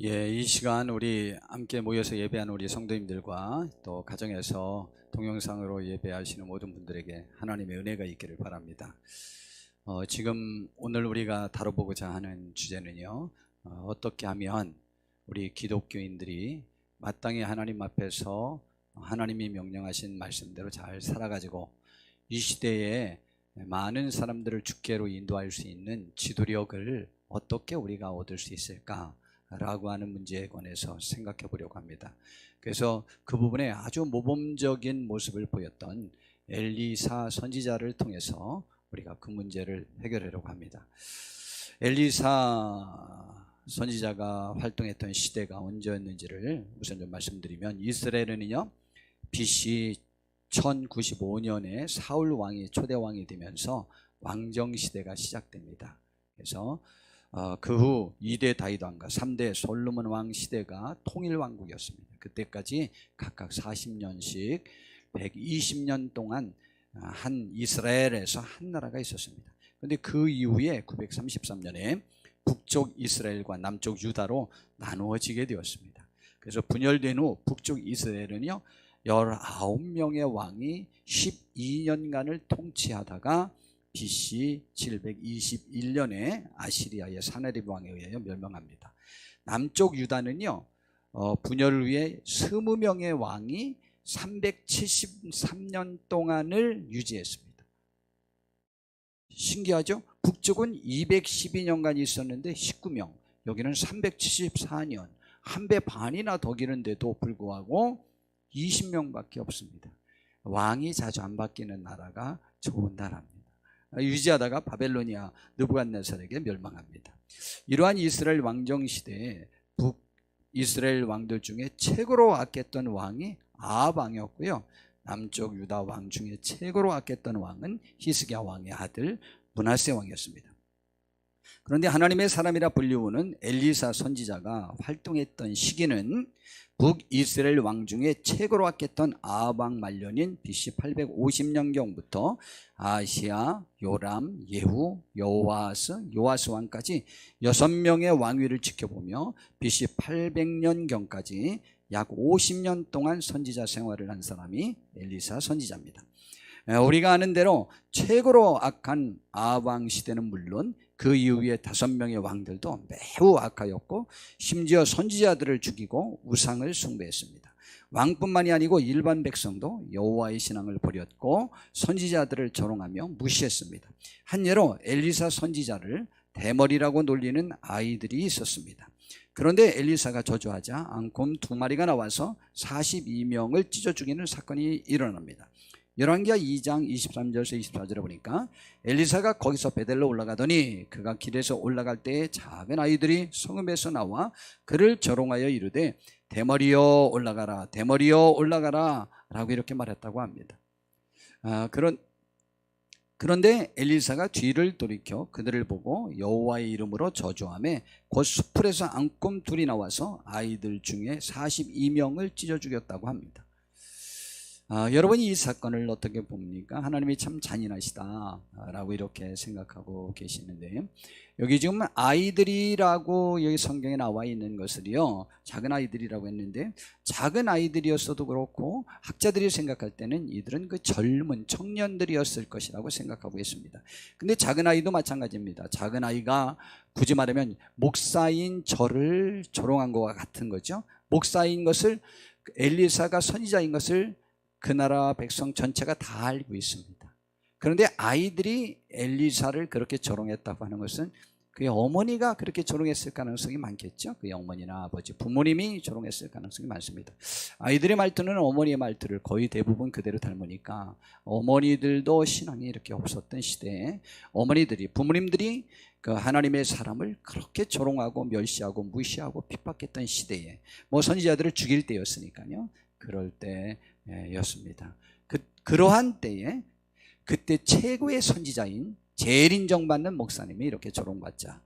이 시간 우리 함께 모여서 예배하는 우리 성도님들과 또 가정에서 동영상으로 예배하시는 모든 분들에게 하나님의 은혜가 있기를 바랍니다. 지금 오늘 우리가 다뤄보고자 하는 주제는요, 어떻게 하면 우리 기독교인들이 마땅히 하나님 앞에서 하나님이 명령하신 말씀대로 잘 살아가지고 이 시대에 많은 사람들을 주께로 인도할 수 있는 지도력을 어떻게 우리가 얻을 수 있을까 라고 하는 문제에 관해서 생각해 보려고 합니다. 그래서 그 부분에 아주 모범적인 모습을 보였던 엘리사 선지자를 통해서 우리가 그 문제를 해결하려고 합니다. 엘리사 선지자가 활동했던 시대가 언제였는지를 우선 좀 말씀드리면, 이스라엘은요 BC 1095년에 사울 왕이 초대 왕이 되면서 왕정 시대가 시작됩니다. 그래서 그 후 2대 다윗 왕과 3대 솔로몬 왕 시대가 통일 왕국이었습니다. 그때까지 각각 40년씩 120년 동안 한 이스라엘에서 한 나라가 있었습니다. 그런데 그 이후에 933년에 북쪽 이스라엘과 남쪽 유다로 나누어지게 되었습니다. 그래서 분열된 후 북쪽 이스라엘은요 19명의 왕이 12년간을 통치하다가 BC 721년에 아시리아의 사나립 왕에 의하여 멸망합니다. 남쪽 유다는요 분열을 위해 20명의 왕이 373년 동안을 유지했습니다. 신기하죠? 북쪽은 212년간 있었는데 19명, 여기는 374년, 한 배 반이나 더 기는데도 불구하고 20명밖에 없습니다. 왕이 자주 안 바뀌는 나라가 좋은 나라입니다. 유지하다가 바벨로니아 느부갓네살에게 멸망합니다. 이러한 이스라엘 왕정 시대에 북이스라엘 왕들 중에 최고로 악했던 왕이 아합 왕이었고요, 남쪽 유다 왕 중에 최고로 악했던 왕은 히스기야 왕의 아들 므낫세 왕이었습니다. 그런데 하나님의 사람이라 불리우는 엘리사 선지자가 활동했던 시기는 북이스라엘 왕 중에 최고로 악했던 아합 왕 말년인 BC 850년경부터 아시아, 요람, 예후, 요아스 왕까지 6명의 왕위를 지켜보며 BC 800년경까지 약 50년 동안 선지자 생활을 한 사람이 엘리사 선지자입니다. 우리가 아는 대로 최고로 악한 아합 왕 시대는 물론 그 이후에 5명의 왕들도 매우 악하였고, 심지어 선지자들을 죽이고 우상을 숭배했습니다. 왕뿐만이 아니고 일반 백성도 여호와의 신앙을 버렸고 선지자들을 조롱하며 무시했습니다. 한 예로 엘리사 선지자를 대머리라고 놀리는 아이들이 있었습니다. 그런데 엘리사가 저주하자 앙곰 2마리가 나와서 42명을 찢어 죽이는 사건이 일어납니다. 열왕기하 2장 23절에서 24절에 보니까 엘리사가 거기서 베델로 올라가더니 그가 길에서 올라갈 때에 작은 아이들이 성읍에서 나와 그를 조롱하여 이르되 대머리여 올라가라, 대머리여 올라가라 라고 이렇게 말했다고 합니다. 그런데 엘리사가 뒤를 돌이켜 그들을 보고 여호와의 이름으로 저주하며 곧 숲풀에서 앙곰 2이 나와서 아이들 중에 42명을 찢어 죽였다고 합니다. 여러분이 이 사건을 어떻게 봅니까? 하나님이 참 잔인하시다 라고 이렇게 생각하고 계시는데, 여기 지금 아이들이라고 여기 성경에 나와 있는 것을요 작은 아이들이라고 했는데, 작은 아이들이었어도 그렇고 학자들이 생각할 때는 이들은 그 젊은 청년들이었을 것이라고 생각하고 있습니다. 근데 작은 아이도 마찬가지입니다. 작은 아이가 굳이 말하면 목사인 저를 조롱한 것과 같은 거죠. 목사인 것을, 엘리사가 선지자인 것을 그 나라 백성 전체가 다 알고 있습니다. 그런데 아이들이 엘리사를 그렇게 조롱했다고 하는 것은 그의 어머니가 그렇게 조롱했을 가능성이 많겠죠. 그의 어머니나 아버지, 부모님이 조롱했을 가능성이 많습니다. 아이들의 말투는 어머니의 말투를 거의 대부분 그대로 닮으니까 어머니들도 신앙이 이렇게 없었던 시대에 어머니들이, 부모님들이 그 하나님의 사람을 그렇게 조롱하고 멸시하고 무시하고 핍박했던 시대에, 뭐 선지자들을 죽일 때였으니까요, 그럴 때였습니다. 그러한 때에 그때 최고의 선지자인 제일 인정받는 목사님이 이렇게 조롱받자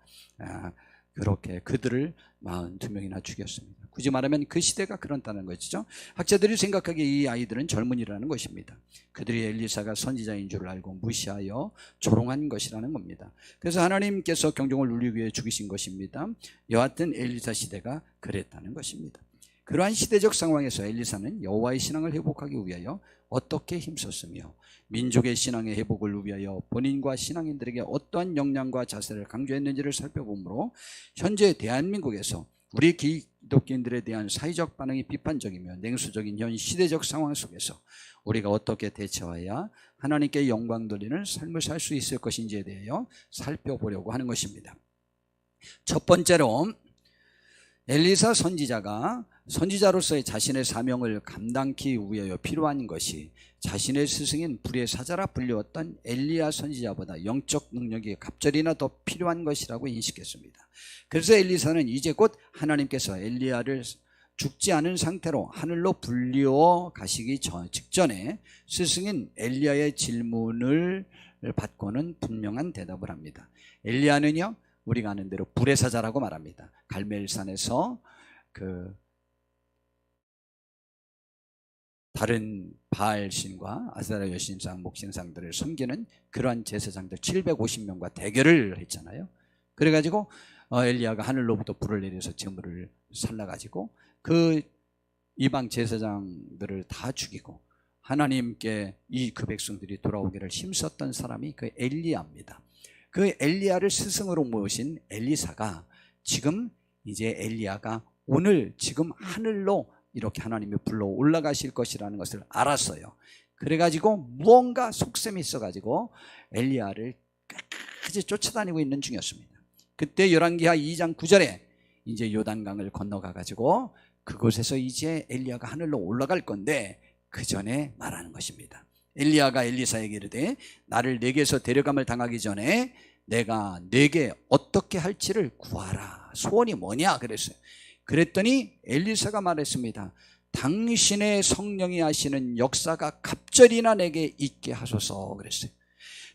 그렇게 그들을 42명이나 죽였습니다. 굳이 말하면 그 시대가 그렇다는 것이죠. 학자들이 생각하기에 이 아이들은 젊은이라는 것입니다. 그들이 엘리사가 선지자인 줄 알고 무시하여 조롱한 것이라는 겁니다. 그래서 하나님께서 경종을 울리기 위해 죽이신 것입니다. 여하튼 엘리사 시대가 그랬다는 것입니다. 그러한 시대적 상황에서 엘리사는 여호와의 신앙을 회복하기 위하여 어떻게 힘썼으며 민족의 신앙의 회복을 위하여 본인과 신앙인들에게 어떠한 역량과 자세를 강조했는지를 살펴보므로 현재 대한민국에서 우리 기독교인들에 대한 사회적 반응이 비판적이며 냉소적인 현 시대적 상황 속에서 우리가 어떻게 대처해야 하나님께 영광 돌리는 삶을 살 수 있을 것인지에 대하여 살펴보려고 하는 것입니다. 첫 번째로 엘리사 선지자가 선지자로서의 자신의 사명을 감당하기 위하여 필요한 것이 자신의 스승인 불의 사자라 불리웠던 엘리야 선지자보다 영적 능력이 갑절이나 더 필요한 것이라고 인식했습니다. 그래서 엘리사는 이제 곧 하나님께서 엘리야를 죽지 않은 상태로 하늘로 불리워 가시기 직전에 스승인 엘리야의 질문을 받고는 분명한 대답을 합니다. 엘리야는요, 우리가 아는 대로 불의 사자라고 말합니다. 갈멜산에서 다른 바알신과 아세라 여신상, 목신상들을 섬기는 그러한 제사장들 750명과 대결을 했잖아요. 그래가지고 엘리야가 하늘로부터 불을 내려서 제물을 살라가지고 그 이방 제사장들을 다 죽이고 하나님께 그 백성들이 돌아오기를 힘썼던 사람이 그 엘리야입니다. 그 엘리야를 스승으로 모신 엘리사가 지금 이제 엘리야가 오늘 지금 하늘로 이렇게 하나님이 불러 올라가실 것이라는 것을 알았어요. 그래가지고 무언가 속셈이 있어가지고 엘리야를 끝까지 쫓아다니고 있는 중이었습니다. 그때 열왕기하 2장 9절에 이제 요단강을 건너가가지고 그곳에서 이제 엘리야가 하늘로 올라갈 건데 그 전에 말하는 것입니다. 엘리야가 엘리사에게 이르되 나를 내게서 데려감을 당하기 전에 내가 내게 어떻게 할지를 구하라. 소원이 뭐냐 그랬어요. 그랬더니 엘리사가 말했습니다. 당신의 성령이 하시는 역사가 갑절이나 내게 있게 하소서 그랬어요.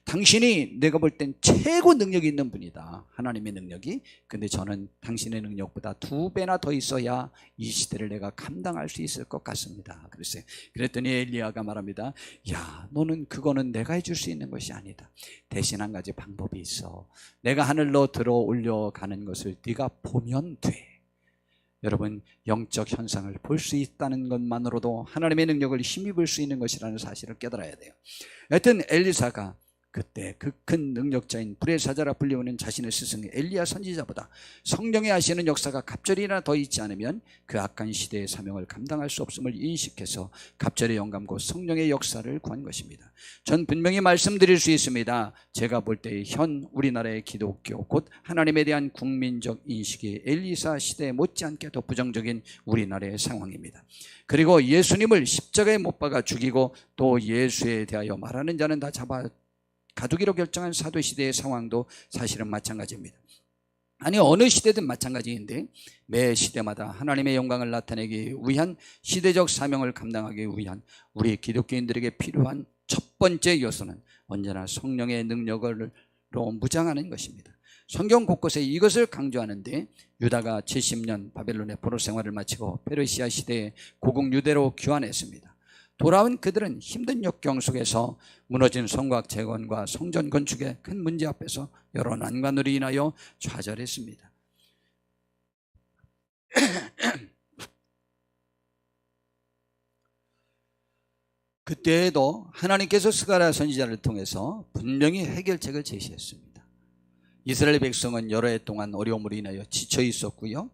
당신이 내가 볼 땐 최고 능력이 있는 분이다. 하나님의 능력이. 근데 저는 당신의 능력보다 2배나 더 있어야 이 시대를 내가 감당할 수 있을 것 같습니다. 그랬어요. 그랬더니 엘리야가 말합니다. 야, 너는 그거는 내가 해줄 수 있는 것이 아니다. 대신 한 가지 방법이 있어. 내가 하늘로 들어 올려가는 것을 네가 보면 돼. 여러분, 영적 현상을 볼 수 있다는 것만으로도 하나님의 능력을 힘입을 수 있는 것이라는 사실을 깨달아야 돼요. 여하튼 엘리사가 그때 그 큰 능력자인 불의 사자라 불리우는 자신의 스승 엘리야 선지자보다 성령이 하시는 역사가 갑절이나 더 있지 않으면 그 악한 시대의 사명을 감당할 수 없음을 인식해서 갑절의 영감 곧 성령의 역사를 구한 것입니다. 전 분명히 말씀드릴 수 있습니다. 제가 볼 때 현 우리나라의 기독교 곧 하나님에 대한 국민적 인식이 엘리사 시대에 못지않게 더 부정적인 우리나라의 상황입니다. 그리고 예수님을 십자가에 못 박아 죽이고 또 예수에 대하여 말하는 자는 다 가두기로 결정한 사도시대의 상황도 사실은 마찬가지입니다. 아니 어느 시대든 마찬가지인데 매 시대마다 하나님의 영광을 나타내기 위한 시대적 사명을 감당하기 위한 우리 기독교인들에게 필요한 첫 번째 요소는 언제나 성령의 능력으로 무장하는 것입니다. 성경 곳곳에 이것을 강조하는데 유다가 70년 바벨론의 포로 생활을 마치고 페르시아 시대에 고국 유대로 귀환했습니다. 돌아온 그들은 힘든 역경 속에서 무너진 성곽 재건과 성전 건축의 큰 문제 앞에서 여러 난관으로 인하여 좌절했습니다. 그때에도 하나님께서 스가랴 선지자를 통해서 분명히 해결책을 제시했습니다. 이스라엘 백성은 여러 해 동안 어려움으로 인하여 지쳐 있었고요.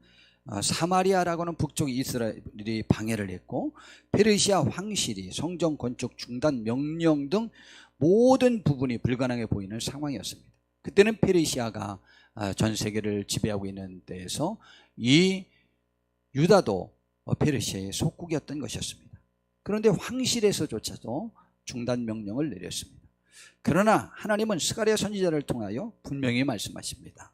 사마리아라고는 북쪽 이스라엘이 방해를 했고 페르시아 황실이 성전 건축 중단 명령 등 모든 부분이 불가능해 보이는 상황이었습니다. 그때는 페르시아가 전 세계를 지배하고 있는 때에서 이 유다도 페르시아의 속국이었던 것이었습니다. 그런데 황실에서조차도 중단 명령을 내렸습니다. 그러나 하나님은 스가랴 선지자를 통하여 분명히 말씀하십니다.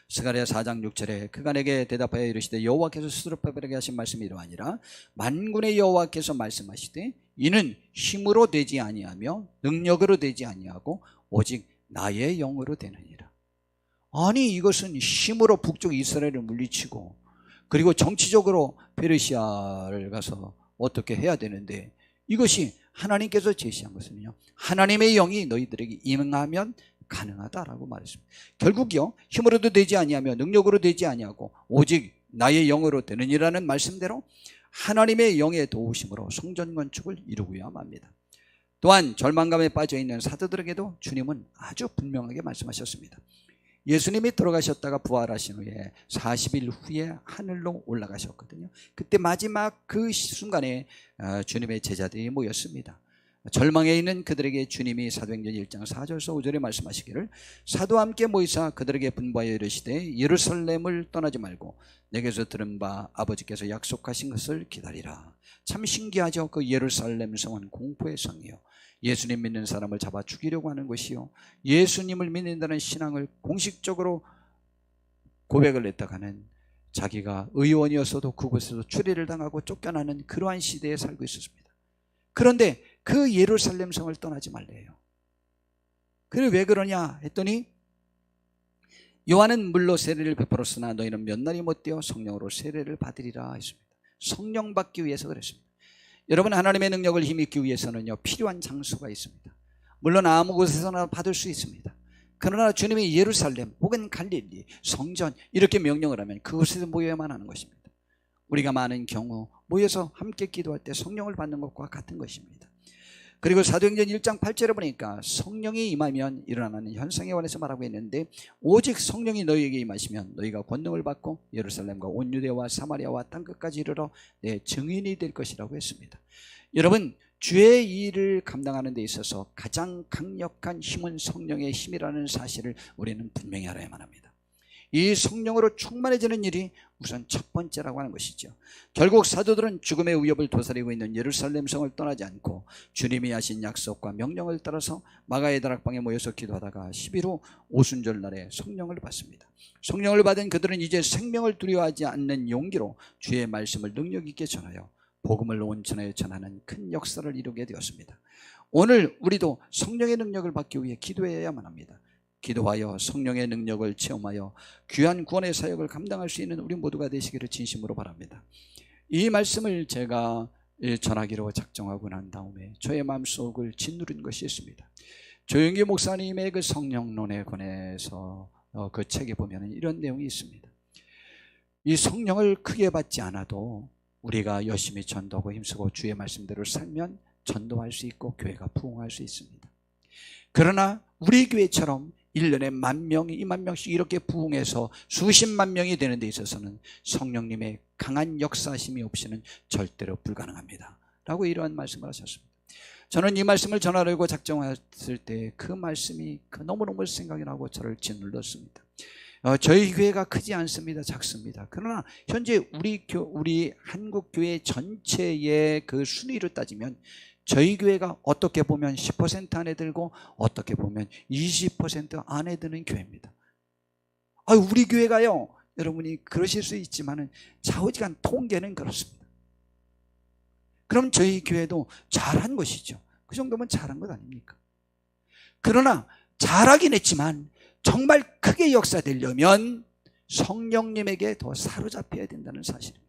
스가랴 4장 6절에 그가 내게 대답하여 이르시되 여호와께서 스룹바벨에게 하신 말씀이 이러하니라. 만군의 여호와께서 말씀하시되 이는 힘으로 되지 아니하며 능력으로 되지 아니하고 오직 나의 영으로 되느니라. 아니 이것은 힘으로 북쪽 이스라엘을 물리치고 그리고 정치적으로 페르시아를 가서 어떻게 해야 되는데, 이것이 하나님께서 제시한 것은요, 하나님의 영이 너희들에게 임하면 가능하다라고 말했습니다. 결국요, 힘으로도 되지 아니하며 능력으로 되지 아니하고 오직 나의 영으로 되느니라는 말씀대로 하나님의 영의 도우심으로 성전 건축을 이루고야 맙니다. 또한 절망감에 빠져있는 사도들에게도 주님은 아주 분명하게 말씀하셨습니다. 예수님이 돌아가셨다가 부활하신 후에 40일 후에 하늘로 올라가셨거든요. 그때 마지막 그 순간에 주님의 제자들이 모였습니다. 절망에 있는 그들에게 주님이 사도행전 1장 4절에서 5절에 말씀하시기를 사도와 함께 모이사 그들에게 분부하여 이르시되 예루살렘을 떠나지 말고 내게서 들은 바 아버지께서 약속하신 것을 기다리라. 참 신기하죠. 그 예루살렘 성은 공포의 성이요, 예수님 믿는 사람을 잡아 죽이려고 하는 것이요, 예수님을 믿는다는 신앙을 공식적으로 고백을 했다가는 자기가 의원이었어도 그곳에서 추리를 당하고 쫓겨나는 그러한 시대에 살고 있었습니다. 그런데 그 예루살렘 성을 떠나지 말래요. 그래 왜 그러냐 했더니 요한은 물로 세례를 베풀었으나 너희는 몇 날이 못되어 성령으로 세례를 받으리라 했습니다. 성령 받기 위해서 그랬습니다. 여러분, 하나님의 능력을 힘입기 위해서는요, 필요한 장소가 있습니다. 물론 아무 곳에서나 받을 수 있습니다. 그러나 주님이 예루살렘 혹은 갈릴리, 성전 이렇게 명령을 하면 그곳에서 모여야만 하는 것입니다. 우리가 많은 경우 모여서 함께 기도할 때 성령을 받는 것과 같은 것입니다. 그리고 사도행전 1장 8절에 보니까 성령이 임하면 일어나는 현상에 관해서 말하고 있는데, 오직 성령이 너희에게 임하시면 너희가 권능을 받고 예루살렘과 온 유대와 사마리아와 땅끝까지 이르러 내 증인이 될 것이라고 했습니다. 여러분, 주의 일을 감당하는 데 있어서 가장 강력한 힘은 성령의 힘이라는 사실을 우리는 분명히 알아야만 합니다. 이 성령으로 충만해지는 일이 우선 첫 번째라고 하는 것이죠. 결국 사도들은 죽음의 위협을 도사리고 있는 예루살렘 성을 떠나지 않고 주님이 하신 약속과 명령을 따라서 마가의 다락방에 모여서 기도하다가 11호 오순절 날에 성령을 받습니다. 성령을 받은 그들은 이제 생명을 두려워하지 않는 용기로 주의 말씀을 능력 있게 전하여 복음을 온 천하에 전하는 큰 역사를 이루게 되었습니다. 오늘 우리도 성령의 능력을 받기 위해 기도해야만 합니다. 기도하여 성령의 능력을 체험하여 귀한 구원의 사역을 감당할 수 있는 우리 모두가 되시기를 진심으로 바랍니다. 이 말씀을 제가 전하기로 작정하고 난 다음에 저의 마음속을 짓누른 것이 있습니다. 조영기 목사님의 그 성령론에 관해서 그 책에 보면 이런 내용이 있습니다. 이 성령을 크게 받지 않아도 우리가 열심히 전도하고 힘쓰고 주의 말씀대로 살면 전도할 수 있고 교회가 부흥할 수 있습니다. 그러나 우리 교회처럼 1년에 10,000명이 20,000명씩 이렇게 부흥해서 수십만 명이 되는 데 있어서는 성령님의 강한 역사심이 없이는 절대로 불가능합니다 라고 이러한 말씀을 하셨습니다. 저는 이 말씀을 전하려고 작정했을 때 그 말씀이 너무너무 생각이 나고 저를 짓눌렀습니다. 저희 교회가 크지 않습니다. 작습니다. 그러나 현재 우리 한국 교회 전체의 그 순위를 따지면 저희 교회가 어떻게 보면 10% 안에 들고 어떻게 보면 20% 안에 드는 교회입니다. 우리 교회가요, 여러분이 그러실 수 있지만은 좌우지간 통계는 그렇습니다. 그럼 저희 교회도 잘한 것이죠. 그 정도면 잘한 것 아닙니까? 그러나 잘하긴 했지만 정말 크게 역사되려면 성령님에게 더 사로잡혀야 된다는 사실입니다.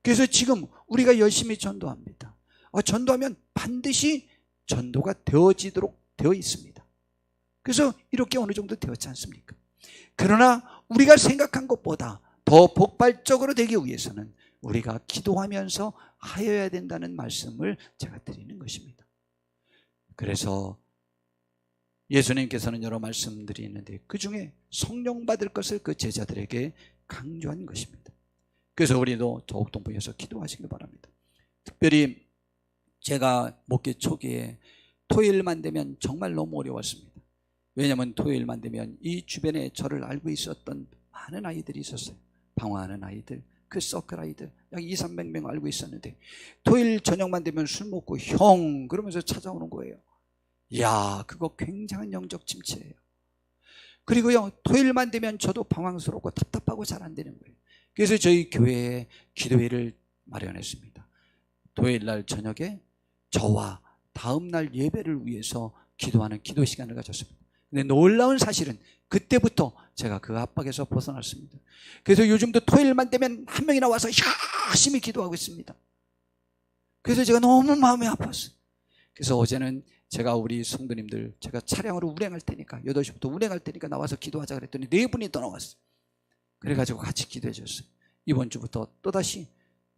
그래서 지금 우리가 열심히 전도합니다. 전도하면 반드시 전도가 되어지도록 되어 있습니다. 그래서 이렇게 어느 정도 되었지 않습니까? 그러나 우리가 생각한 것보다 더 폭발적으로 되기 위해서는 우리가 기도하면서 하여야 된다는 말씀을 제가 드리는 것입니다. 그래서 예수님께서는 여러 말씀들이 있는데 그 중에 성령 받을 것을 그 제자들에게 강조한 것입니다. 그래서 우리도 더욱더 모여서 기도하시길 바랍니다. 특별히 제가 목회 초기에 토요일만 되면 정말 너무 어려웠습니다. 왜냐하면 토요일만 되면 이 주변에 저를 알고 있었던 많은 아이들이 있었어요. 방황하는 아이들, 그 서클 아이들 약 200-300명 알고 있었는데 토요일 저녁만 되면 술 먹고 형 그러면서 찾아오는 거예요. 이야, 그거 굉장한 영적 침체예요. 그리고요, 토요일만 되면 저도 방황스럽고 답답하고 잘 안 되는 거예요. 그래서 저희 교회에 기도회를 마련했습니다. 토요일 날 저녁에 저와 다음 날 예배를 위해서 기도하는 기도 시간을 가졌습니다. 근데 놀라운 사실은 그때부터 제가 그 압박에서 벗어났습니다. 그래서 요즘도 토요일만 되면 한 명이나 와서 열심히 기도하고 있습니다. 그래서 제가 너무 마음이 아팠어요. 그래서 어제는 제가 우리 성도님들 제가 차량으로 운행할 테니까 8시부터 운행할 테니까 나와서 기도하자 그랬더니 4분이 더 나왔어요. 그래가지고 같이 기도해 줬어요. 이번 주부터 또다시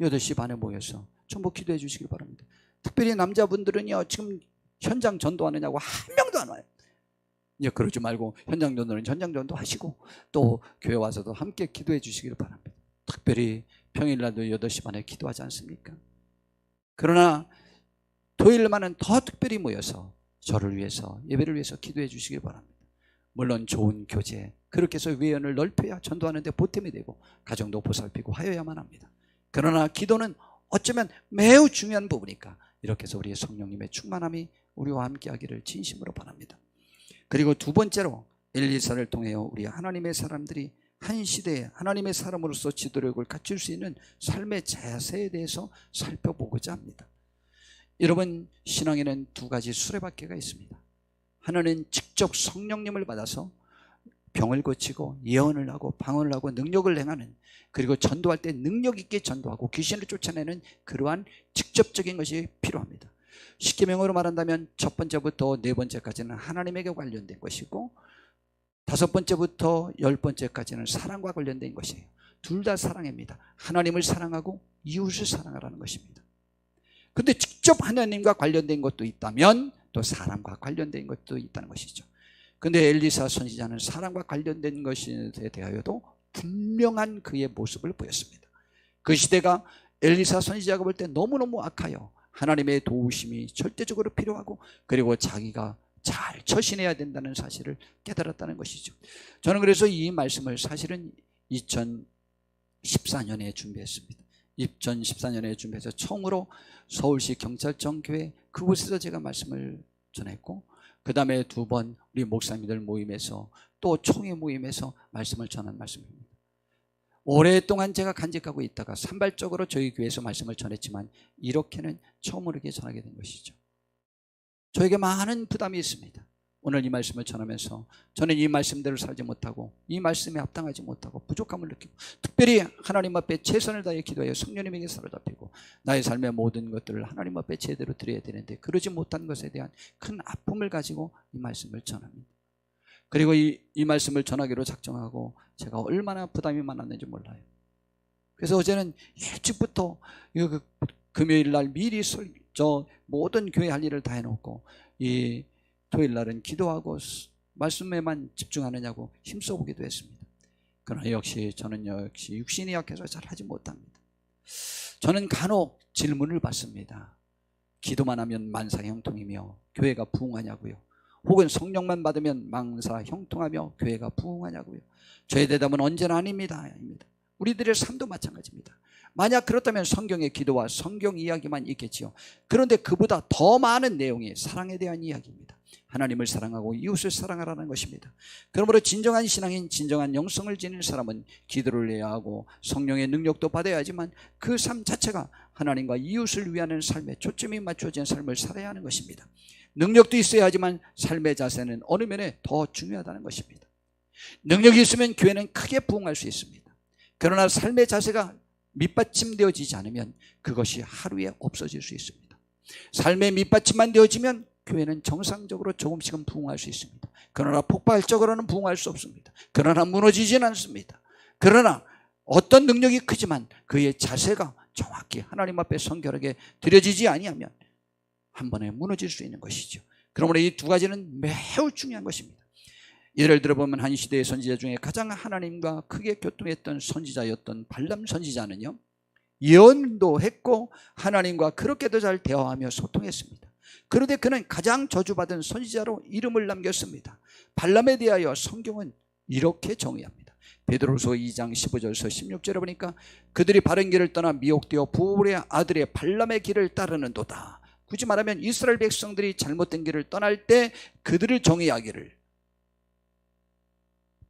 8시 반에 모여서 전부 기도해 주시길 바랍니다. 특별히 남자분들은요, 지금 현장 전도하느냐고 한 명도 안 와요. 이제 그러지 말고 현장 전도는 현장 전도 하시고 또 교회 와서도 함께 기도해 주시길 바랍니다. 특별히 평일날도 8시 반에 기도하지 않습니까? 그러나 토요일만은 더 특별히 모여서 저를 위해서, 예배를 위해서 기도해 주시길 바랍니다. 물론 좋은 교제, 그렇게 해서 외연을 넓혀야 전도하는 데 보탬이 되고 가정도 보살피고 하여야만 합니다. 그러나 기도는 어쩌면 매우 중요한 부분이니까 이렇게 해서 우리의 성령님의 충만함이 우리와 함께 하기를 진심으로 바랍니다. 그리고 두 번째로 엘리사를 통해 우리 하나님의 사람들이 한 시대에 하나님의 사람으로서 지도력을 갖출 수 있는 삶의 자세에 대해서 살펴보고자 합니다. 여러분, 신앙에는 두 가지 수레바퀴가 있습니다. 하나는 직접 성령님을 받아서 병을 고치고 예언을 하고 방언을 하고 능력을 행하는, 그리고 전도할 때 능력 있게 전도하고 귀신을 쫓아내는 그러한 직접적인 것이 필요합니다. 십계명으로 말한다면 첫 번째부터 네 번째까지는 하나님에게 관련된 것이고, 다섯 번째부터 10번째까지는 사랑과 관련된 것이에요. 둘 다 사랑입니다. 하나님을 사랑하고 이웃을 사랑하라는 것입니다. 그런데 직접 하나님과 관련된 것도 있다면 또 사랑과 관련된 것도 있다는 것이죠. 그런데 엘리사 선지자는 사랑과 관련된 것에 대하여도 분명한 그의 모습을 보였습니다. 그 시대가 엘리사 선지자가 볼 때 너무너무 악하여 하나님의 도우심이 절대적으로 필요하고, 그리고 자기가 잘 처신해야 된다는 사실을 깨달았다는 것이죠. 저는 그래서 이 말씀을 사실은 2014년에 준비했습니다. 2014년에 준비해서 처음으로 서울시 경찰청 교회 그곳에서 제가 말씀을 전했고, 그 다음에 두 번 우리 목사님들 모임에서 또 총회 모임에서 말씀을 전한 말씀입니다. 오랫동안 제가 간직하고 있다가 산발적으로 저희 교회에서 말씀을 전했지만 이렇게는 처음으로 이렇게 전하게 된 것이죠. 저에게 많은 부담이 있습니다. 오늘 이 말씀을 전하면서 저는 이 말씀대로 살지 못하고 이 말씀에 합당하지 못하고 부족함을 느끼고, 특별히 하나님 앞에 최선을 다해 기도하여 성령님에게 사로잡히고 나의 삶의 모든 것들을 하나님 앞에 제대로 드려야 되는데 그러지 못한 것에 대한 큰 아픔을 가지고 이 말씀을 전합니다. 그리고 이 말씀을 전하기로 작정하고 제가 얼마나 부담이 많았는지 몰라요. 그래서 어제는 일찍부터 금요일 날 미리 저 모든 교회 할 일을 다 해놓고 이 토요일 날은 기도하고 말씀에만 집중하느냐고 힘써보기도 했습니다. 그러나 저는 역시 육신이 약해서 잘 하지 못합니다. 저는 간혹 질문을 받습니다. 기도만 하면 만사 형통이며 교회가 부흥하냐고요. 혹은 성령만 받으면 만사 형통하며 교회가 부흥하냐고요. 저의 대답은 언제나 아닙니다. 우리들의 삶도 마찬가지입니다. 만약 그렇다면 성경의 기도와 성경 이야기만 있겠지요. 그런데 그보다 더 많은 내용이 사랑에 대한 이야기입니다. 하나님을 사랑하고 이웃을 사랑하라는 것입니다. 그러므로 진정한 신앙인, 진정한 영성을 지닌 사람은 기도를 해야 하고 성령의 능력도 받아야 하지만 그 삶 자체가 하나님과 이웃을 위하는 삶에 초점이 맞춰진 삶을 살아야 하는 것입니다. 능력도 있어야 하지만 삶의 자세는 어느 면에 더 중요하다는 것입니다. 능력이 있으면 교회는 크게 부흥할 수 있습니다. 그러나 삶의 자세가 밑받침되어지지 않으면 그것이 하루에 없어질 수 있습니다. 삶의 밑받침만 되어지면 교회는 정상적으로 조금씩은 부흥할 수 있습니다. 그러나 폭발적으로는 부흥할 수 없습니다. 그러나 무너지진 않습니다. 그러나 어떤 능력이 크지만 그의 자세가 정확히 하나님 앞에 성결하게 드려지지 아니하면 한 번에 무너질 수 있는 것이죠. 그러므로 이 두 가지는 매우 중요한 것입니다. 예를 들어보면 한 시대의 선지자 중에 가장 하나님과 크게 교통했던 선지자였던 발람 선지자는요, 예언도 했고 하나님과 그렇게도 잘 대화하며 소통했습니다. 그런데 그는 가장 저주받은 선지자로 이름을 남겼습니다. 발람에 대하여 성경은 이렇게 정의합니다. 베드로서 2장 15절에서 16절에 보니까 그들이 바른 길을 떠나 미혹되어 부올의 아들의 발람의 길을 따르는도다. 굳이 말하면 이스라엘 백성들이 잘못된 길을 떠날 때 그들을 정의하기를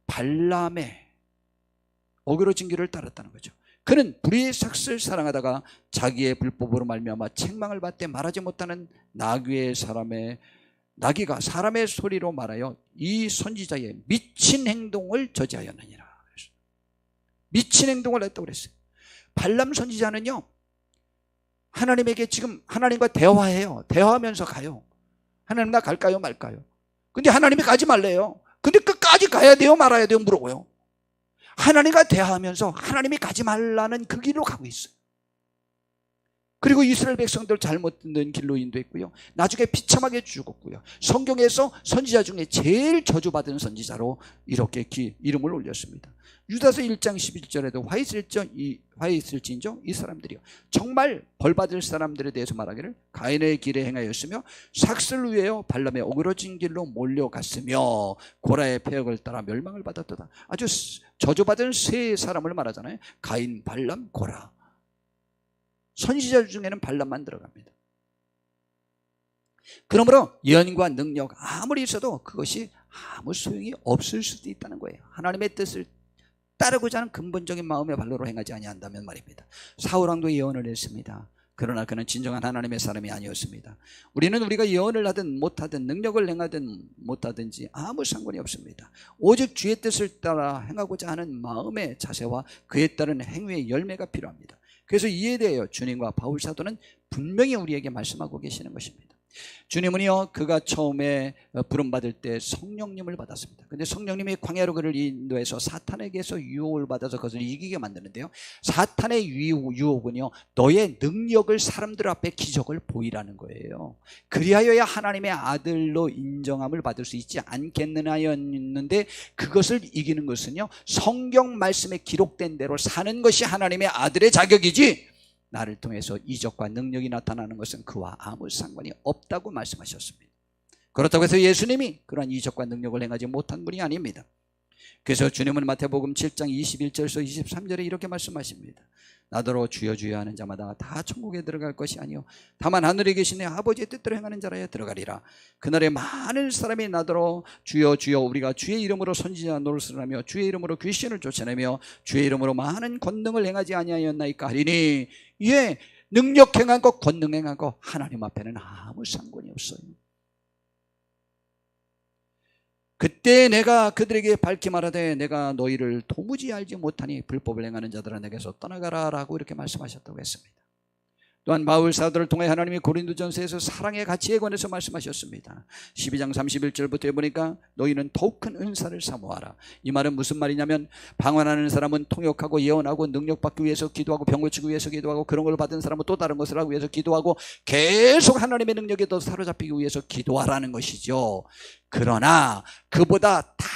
발람의 어그러진 길을 따랐다는 거죠. 그는 불의의 삭슬 사랑하다가 자기의 불법으로 말미암아 책망을 받되 말하지 못하는 나귀의 사람의 나귀가 사람의 소리로 말하여 이 선지자의 미친 행동을 저지하였느니라. 미친 행동을 했다고 그랬어요. 발람 선지자는요, 하나님에게 지금 하나님과 대화해요. 대화하면서 가요. 하나님 나 갈까요 말까요? 근데 하나님이 가지 말래요. 근데 끝까지 가야 돼요 말아야 돼요 물어보요. 하나님과 대화하면서 하나님이 가지 말라는 그 길로 가고 있어요. 그리고 이스라엘 백성들 잘못 듣는 길로 인도했고요. 나중에 비참하게 죽었고요. 성경에서 선지자 중에 제일 저주받은 선지자로 이렇게 이름을 올렸습니다. 유다서 1장 11절에도 화 있을진저 이 사람들이요 정말 벌받을 사람들에 대해서 말하기를 가인의 길에 행하였으며 삭슬을 위하여 발람의 어그러진 길로 몰려갔으며 고라의 폐역을 따라 멸망을 받았도다. 아주 저주받은 세 사람을 말하잖아요. 가인, 발람, 고라. 선지자 중에는 발람만 들어갑니다. 그러므로 예언과 능력 아무리 있어도 그것이 아무 소용이 없을 수도 있다는 거예요. 하나님의 뜻을 따르고자 하는 근본적인 마음의 발로로 행하지 아니한다면 말입니다. 사울왕도 예언을 했습니다. 그러나 그는 진정한 하나님의 사람이 아니었습니다. 우리는 우리가 예언을 하든 못하든 능력을 행하든 못하든지 아무 상관이 없습니다. 오직 주의 뜻을 따라 행하고자 하는 마음의 자세와 그에 따른 행위의 열매가 필요합니다. 그래서 이에 대하여 주님과 바울 사도는 분명히 우리에게 말씀하고 계시는 것입니다. 주님은요, 그가 처음에 부름받을 때 성령님을 받았습니다. 근데 성령님이 광야로 그를 인도해서 사탄에게서 유혹을 받아서 그것을 이기게 만드는데요, 사탄의 유혹은요, 너의 능력을 사람들 앞에 기적을 보이라는 거예요. 그리하여야 하나님의 아들로 인정함을 받을 수 있지 않겠느냐였는데, 그것을 이기는 것은요, 성경 말씀에 기록된 대로 사는 것이 하나님의 아들의 자격이지, 나를 통해서 이적과 능력이 나타나는 것은 그와 아무 상관이 없다고 말씀하셨습니다. 그렇다고 해서 예수님이 그러한 이적과 능력을 행하지 못한 분이 아닙니다. 그래서 주님은 마태복음 7장 21절에서 23절에 이렇게 말씀하십니다. 나더러 주여 주여 하는 자마다 다 천국에 들어갈 것이 아니요 다만 하늘에 계신 내 아버지의 뜻대로 행하는 자라야 들어가리라. 그날에 많은 사람이 나더러 주여 주여 우리가 주의 이름으로 선지자 노릇을 하며 주의 이름으로 귀신을 쫓아내며 주의 이름으로 많은 권능을 행하지 아니하였나이까 하리니, 예, 능력 행한 것 권능 행한 것 하나님 앞에는 아무 상관이 없어요. 그때 내가 그들에게 밝히 말하되 내가 너희를 도무지 알지 못하니 불법을 행하는 자들아 내게서 떠나가라 라고 이렇게 말씀하셨다고 했습니다. 또한 바울 사도를 통해 하나님이 고린도전서에서 사랑의 가치에 관해서 말씀하셨습니다. 12장 31절부터 보니까 너희는 더욱 큰 은사를 사모하라. 이 말은 무슨 말이냐면, 방언하는 사람은 통역하고 예언하고 능력받기 위해서 기도하고 병 고치기 위해서 기도하고 그런 걸 받은 사람은 또 다른 것을 하기 위해서 기도하고 계속 하나님의 능력에 더 사로잡히기 위해서 기도하라는 것이죠. 그러나 그보다 다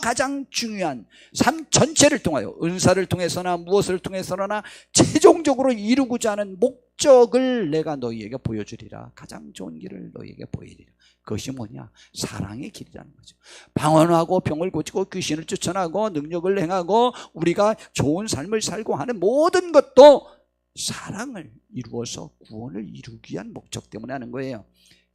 가장 중요한 삶 전체를 통하여 은사를 통해서나 무엇을 통해서나 최종적으로 이루고자 하는 목적을 내가 너희에게 보여주리라. 가장 좋은 길을 너희에게 보이리라. 그것이 뭐냐? 사랑의 길이라는 거죠. 방언하고 병을 고치고 귀신을 쫓아나고 능력을 행하고 우리가 좋은 삶을 살고 하는 모든 것도 사랑을 이루어서 구원을 이루기 위한 목적 때문에 하는 거예요.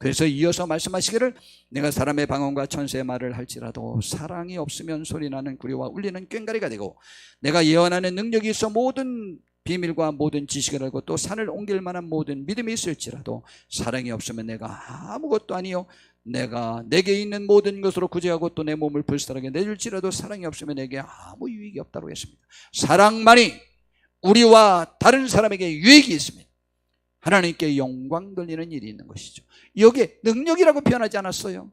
그래서 이어서 말씀하시기를 내가 사람의 방언과 천사의 말을 할지라도 사랑이 없으면 소리나는 구리와 울리는 꽹과리가 되고, 내가 예언하는 능력이 있어 모든 비밀과 모든 지식을 알고 또 산을 옮길 만한 모든 믿음이 있을지라도 사랑이 없으면 내가 아무것도 아니요 내가 내게 있는 모든 것으로 구제하고 또 내 몸을 불쌍하게 내줄지라도 사랑이 없으면 내게 아무 유익이 없다고 했습니다. 사랑만이 우리와 다른 사람에게 유익이 있습니다. 하나님께 영광 돌리는 일이 있는 것이죠. 여기에 능력이라고 표현하지 않았어요.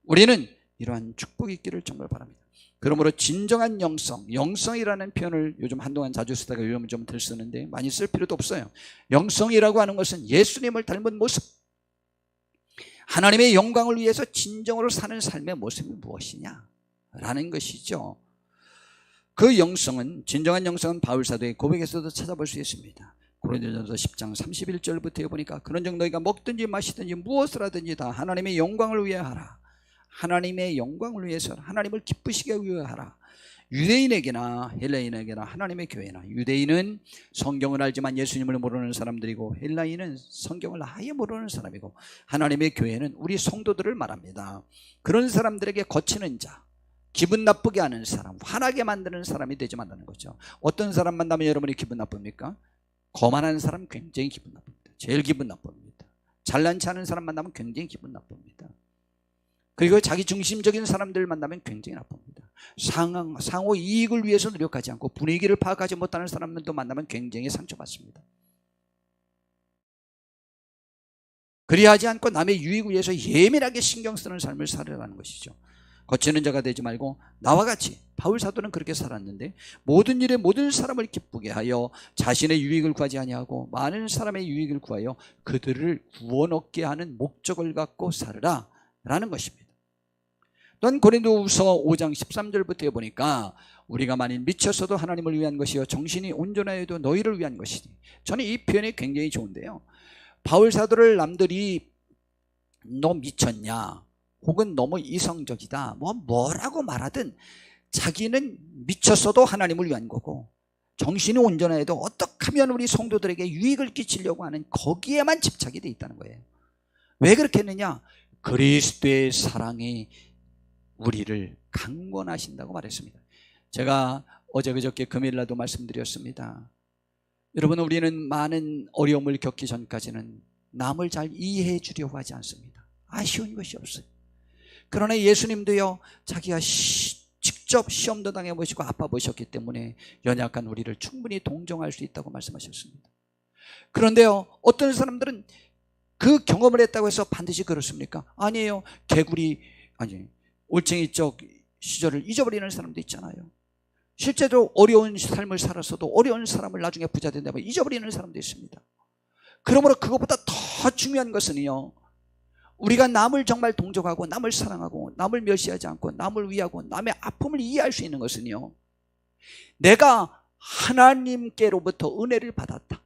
우리는 이러한 축복이 있기를 정말 바랍니다. 그러므로 진정한 영성이라는 표현을 요즘 한동안 자주 쓰다가 요즘 좀 덜 쓰는데 많이 쓸 필요도 없어요. 영성이라고 하는 것은 예수님을 닮은 모습, 하나님의 영광을 위해서 진정으로 사는 삶의 모습이 무엇이냐라는 것이죠. 그 영성은, 진정한 영성은 바울 사도의 고백에서도 찾아볼 수 있습니다. 고린도전서 10장 31절부터 보니까 그런즉 너희가 먹든지 마시든지 무엇을 하든지 다 하나님의 영광을 위해 하라. 하나님의 영광을 위해서, 하나님을 기쁘시게 위해 하라. 유대인에게나 헬라인에게나 하나님의 교회나, 유대인은 성경을 알지만 예수님을 모르는 사람들이고 헬라인은 성경을 아예 모르는 사람이고, 하나님의 교회는 우리 성도들을 말합니다. 그런 사람들에게 거치는 자, 기분 나쁘게 하는 사람, 화나게 만드는 사람이 되지 말라는 거죠. 어떤 사람 만나면 여러분이 기분 나쁩니까? 거만한 사람 굉장히 기분 나쁩니다. 제일 기분 나쁩니다. 잘난치 않은 사람 만나면 굉장히 기분 나쁩니다. 그리고 자기 중심적인 사람들 만나면 굉장히 나쁩니다. 상호 이익을 위해서 노력하지 않고 분위기를 파악하지 못하는 사람들도 만나면 굉장히 상처받습니다. 그리하지 않고 남의 유익을 위해서 예민하게 신경 쓰는 삶을 살아가는 것이죠. 거치는 자가 되지 말고 나와 같이, 바울 사도는 그렇게 살았는데, 모든 일에 모든 사람을 기쁘게 하여 자신의 유익을 구하지 아니하고 많은 사람의 유익을 구하여 그들을 구원 얻게 하는 목적을 갖고 살으라 라는 것입니다. 또한 고린도후서 5장 13절부터 보니까 우리가 만일 미쳤어도 하나님을 위한 것이요 정신이 온전하여도 너희를 위한 것이니, 저는 이 표현이 굉장히 좋은데요, 바울 사도를 남들이 너 미쳤냐 혹은 너무 이성적이다 뭐라고 말하든 자기는 미쳤어도 하나님을 위한 거고, 정신이 온전해도 어떻게 하면 우리 성도들에게 유익을 끼치려고 하는 거기에만 집착이 돼 있다는 거예요. 왜 그렇게 했느냐? 그리스도의 사랑이 우리를 강권하신다고 말했습니다. 제가 어제 그저께 금요일날도 말씀드렸습니다. 여러분, 우리는 많은 어려움을 겪기 전까지는 남을 잘 이해해 주려고 하지 않습니다. 아쉬운 것이 없어요. 그러나 예수님도요, 자기가 직접 시험도 당해보시고 아파보셨기 때문에 연약한 우리를 충분히 동정할 수 있다고 말씀하셨습니다. 그런데요, 어떤 사람들은 그 경험을 했다고 해서 반드시 그렇습니까? 아니에요. 올챙이적 시절을 잊어버리는 사람도 있잖아요. 실제로 어려운 삶을 살았어도 어려운 사람을 나중에 부자 된다고 잊어버리는 사람도 있습니다. 그러므로 그것보다 더 중요한 것은요, 우리가 남을 정말 동정하고 남을 사랑하고 남을 멸시하지 않고 남을 위하고 남의 아픔을 이해할 수 있는 것은요, 내가 하나님께로부터 은혜를 받았다,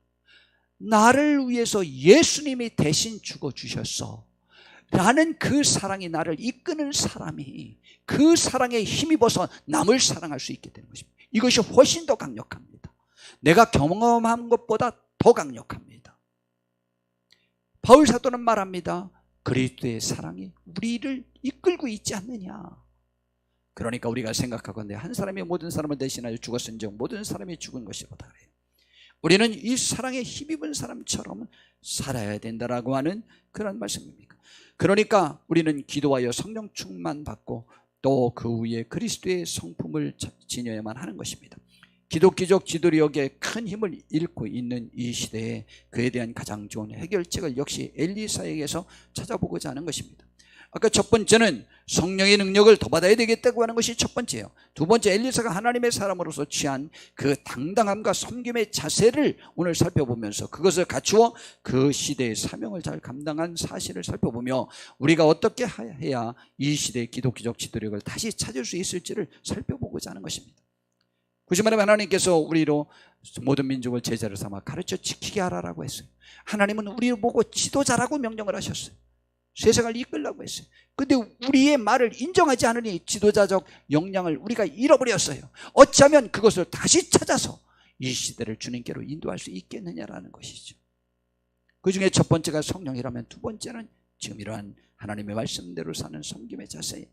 나를 위해서 예수님이 대신 죽어주셨어 라는 그 사랑이 나를 이끄는 사람이 그 사랑에 힘입어서 남을 사랑할 수 있게 되는 것입니다. 이것이 훨씬 더 강력합니다. 내가 경험한 것보다 더 강력합니다. 바울 사도는 말합니다. 그리스도의 사랑이 우리를 이끌고 있지 않느냐. 그러니까 우리가 생각하건대 한 사람이 모든 사람을 대신하여 죽었은즉 모든 사람이 죽은 것이로다 그래요. 우리는 이 사랑에 힘입은 사람처럼 살아야 된다라고 하는 그런 말씀입니다. 그러니까 우리는 기도하여 성령 충만 받고 또 그 위에 그리스도의 성품을 지녀야만 하는 것입니다. 기독교적 지도력에 큰 힘을 잃고 있는 이 시대에 그에 대한 가장 좋은 해결책을 역시 엘리사에게서 찾아보고자 하는 것입니다. 아까 첫 번째는 성령의 능력을 더 받아야 되겠다고 하는 것이 첫 번째예요. 두 번째, 엘리사가 하나님의 사람으로서 취한 그 당당함과 섬김의 자세를 오늘 살펴보면서 그것을 갖추어 그 시대의 사명을 잘 감당한 사실을 살펴보며 우리가 어떻게 해야 이 시대의 기독교적 지도력을 다시 찾을 수 있을지를 살펴보고자 하는 것입니다. 굳이 말하면 하나님께서 우리로 모든 민족을 제자로 삼아 가르쳐 지키게 하라고 했어요. 하나님은 우리를 보고 지도자라고 명령을 하셨어요. 세상을 이끌라고 했어요. 근데 우리의 말을 인정하지 않으니 지도자적 역량을 우리가 잃어버렸어요. 어찌하면 그것을 다시 찾아서 이 시대를 주님께로 인도할 수 있겠느냐라는 것이죠. 그 중에 첫 번째가 성령이라면 두 번째는 지금 이러한 하나님의 말씀대로 사는 섬김의 자세예요.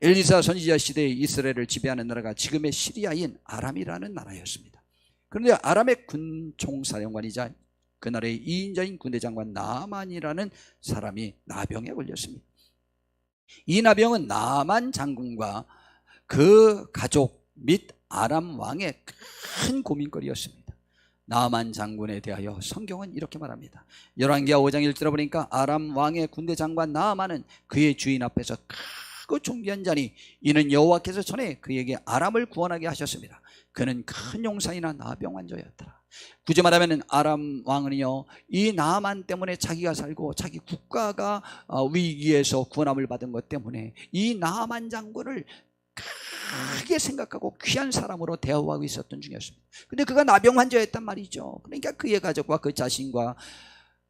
엘리사 선지자 시대에 이스라엘을 지배하는 나라가 지금의 시리아인 아람이라는 나라였습니다. 그런데 아람의 군총사령관이자 그 나라의 2인자인 군대장관 나아만이라는 사람이 나병에 걸렸습니다. 이 나병은 나아만 장군과 그 가족 및 아람 왕의 큰 고민거리였습니다. 나아만 장군에 대하여 성경은 이렇게 말합니다. 열왕기하 5장 1절에 보니까 아람 왕의 군대장관 나아만은 그의 주인 앞에서 크고 존귀한 자니 이는 여호와께서 전에 그에게 아람을 구원하게 하셨습니다. 그는 큰 용사이나 나병 환자였더라. 굳이 말하면 아람 왕은요, 이 나아만 때문에 자기가 살고 자기 국가가 위기에서 구원함을 받은 것 때문에 이 나아만 장군을 크게 생각하고 귀한 사람으로 대우하고 있었던 중이었습니다. 근데 그가 나병 환자였단 말이죠. 그러니까 그의 가족과 그 자신과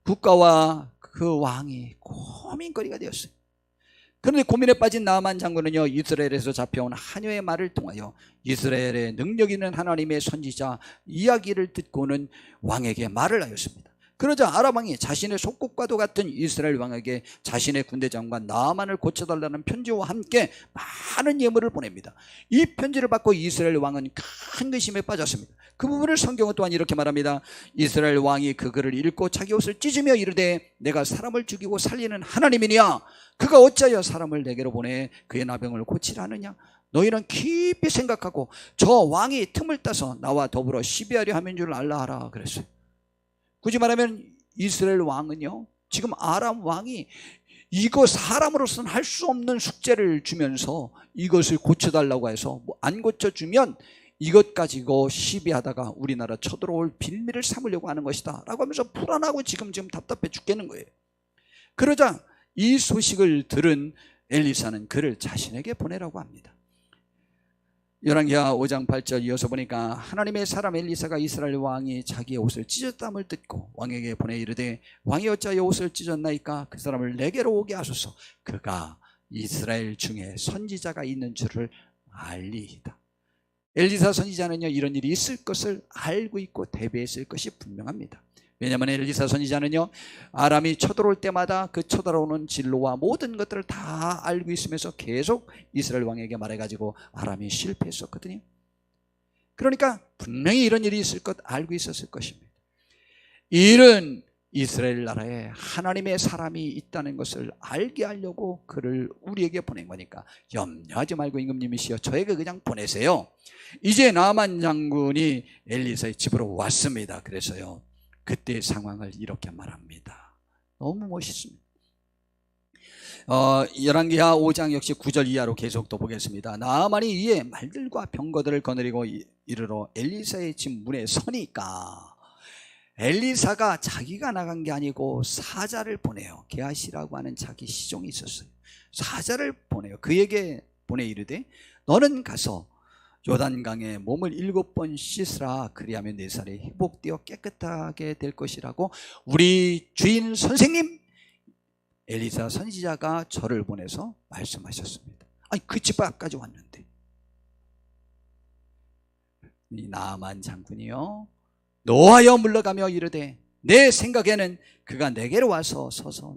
국가와 그 왕이 고민거리가 되었어요. 그런데 고민에 빠진 나아만 장군은요, 이스라엘에서 잡혀온 하녀의 말을 통하여 이스라엘의 능력 있는 하나님의 선지자 이야기를 듣고는 왕에게 말을 하였습니다. 그러자 아람 왕이 자신의 속국과도 같은 이스라엘 왕에게 자신의 군대 장관 나아만을 고쳐달라는 편지와 함께 많은 예물을 보냅니다. 이 편지를 받고 이스라엘 왕은 큰 근심에 빠졌습니다. 그 부분을 성경은 또한 이렇게 말합니다. 이스라엘 왕이 그 글을 읽고 자기 옷을 찢으며 이르되 내가 사람을 죽이고 살리는 하나님이냐? 그가 어찌하여 사람을 내게로 보내 그의 나병을 고치라 하느냐? 너희는 깊이 생각하고 저 왕이 틈을 따서 나와 더불어 시비하려 하는 줄 알라 하라 그랬어요. 굳이 말하면 이스라엘 왕은요, 지금 아람 왕이 이거 사람으로서는 할 수 없는 숙제를 주면서 이것을 고쳐달라고 해서 안 고쳐주면 이것 가지고 시비하다가 우리나라 쳐들어올 빌미를 삼으려고 하는 것이다 라고 하면서 불안하고 지금 답답해 죽겠는 거예요. 그러자 이 소식을 들은 엘리사는 그를 자신에게 보내라고 합니다. 열왕기하 5장 8절 이어서 보니까 하나님의 사람 엘리사가 이스라엘 왕이 자기의 옷을 찢었다함을 듣고 왕에게 보내 이르되 왕이 어찌하여 옷을 찢었나이까? 그 사람을 내게로 오게 하소서. 그가 이스라엘 중에 선지자가 있는 줄을 알리이다. 엘리사 선지자는요, 이런 일이 있을 것을 알고 있고 대비했을 것이 분명합니다. 왜냐하면 엘리사 선지자는요, 아람이 쳐들어올 때마다 그 쳐들어오는 진로와 모든 것들을 다 알고 있으면서 계속 이스라엘 왕에게 말해가지고 아람이 실패했었거든요. 그러니까 분명히 이런 일이 있을 것 알고 있었을 것입니다. 이런 이스라엘 나라에 하나님의 사람이 있다는 것을 알게 하려고 그를 우리에게 보낸 거니까 염려하지 말고 임금님이시여 저에게 그냥 보내세요. 이제 나만 장군이 엘리사의 집으로 왔습니다. 그래서요, 그때의 상황을 이렇게 말합니다. 너무 멋있습니다. 열왕기하 5장 역시 9절 이하로 계속 또 보겠습니다. 나아만이 이에 말들과 병거들을 거느리고 이르러 엘리사의 집 문에 서니까 엘리사가 자기가 나간 게 아니고 사자를 보내요. 게하시라고 하는 자기 시종이 있었어요. 사자를 보내요. 그에게 보내 이르되 너는 가서 요단강에 몸을 7번 씻으라. 그리하면 네 살이 회복되어 깨끗하게 될 것이라고 우리 주인 선생님 엘리사 선지자가 저를 보내서 말씀하셨습니다. 아니 그 집 앞까지 왔는데 이 나아만 장군이요 노하여 물러가며 이르되 내 생각에는 그가 내게로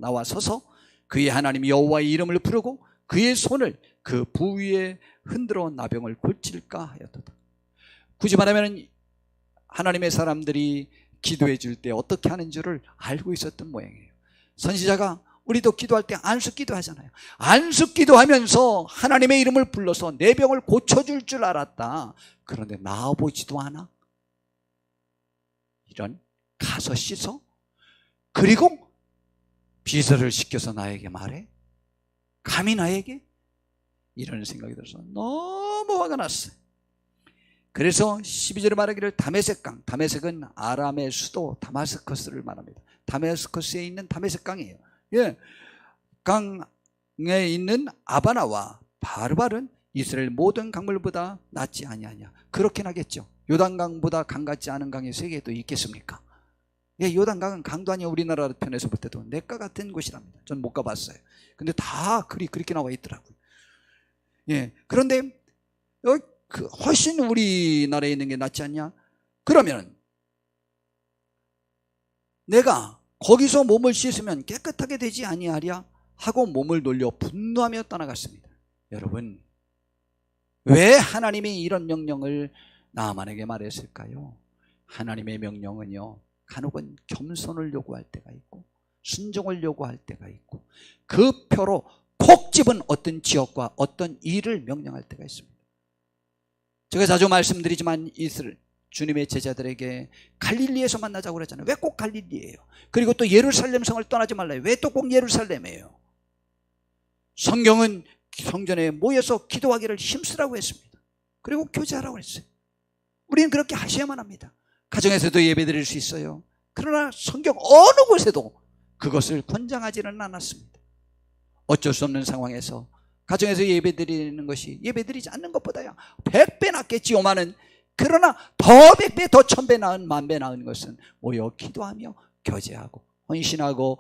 나와 서서 그의 하나님 여호와의 이름을 부르고 그의 손을 그 부위에 흔들어 나병을 고칠까 하였도다. 굳이 말하면 하나님의 사람들이 기도해 줄 때 어떻게 하는 줄을 알고 있었던 모양이에요. 선지자가 우리도 기도할 때 안수기도 하잖아요. 안수기도 하면서 하나님의 이름을 불러서 내 병을 고쳐줄 줄 알았다. 그런데 나와보지도 않아. 이런 가서 씻어? 그리고 비서를 시켜서 나에게 말해? 감히 나에게? 이런 생각이 들어서 너무 화가 났어요. 그래서 12절에 말하기를 다메섹강, 다메섹은 아람의 수도 다마스커스를 말합니다. 다메스커스에 있는 다메섹강이에요. 예, 강에 있는 아바나와 바르발은 이스라엘 모든 강물보다 낫지 아니하냐. 그렇긴 하겠죠. 요단강보다 강 같지 않은 강이 세계에도 있겠습니까? 예, 요단강은 강도 아니에요. 우리나라 편에서 볼 때도 냇가 같은 곳이랍니다. 전 못 가봤어요. 근데 다 글이 그렇게 나와 있더라고요. 예, 그런데 훨씬 우리나라에 있는 게 낫지 않냐? 그러면 내가 거기서 몸을 씻으면 깨끗하게 되지 아니하랴 하고 몸을 놀려 분노하며 떠나갔습니다. 여러분, 왜 하나님이 이런 명령을 나아만에게 말했을까요? 하나님의 명령은요, 간혹은 겸손을 요구할 때가 있고 순종을 요구할 때가 있고 그 표로 콕 집은 어떤 지역과 어떤 일을 명령할 때가 있습니다. 제가 자주 말씀드리지만 주님의 제자들에게 갈릴리에서 만나자고 그랬잖아요. 왜 꼭 갈릴리예요? 그리고 또 예루살렘 성을 떠나지 말라요. 왜 또 꼭 예루살렘이에요? 성경은 성전에 모여서 기도하기를 힘쓰라고 했습니다. 그리고 교제하라고 했어요. 우리는 그렇게 하셔야만 합니다. 가정에서도 예배 드릴 수 있어요. 그러나 성경 어느 곳에도 그것을 권장하지는 않았습니다. 어쩔 수 없는 상황에서 가정에서 예배 드리는 것이 예배 드리지 않는 것보다야 100배 낫겠지요만은, 그러나 더 100배 더 1000배 나은 10,000배 나은 것은 모여 기도하며 교제하고 헌신하고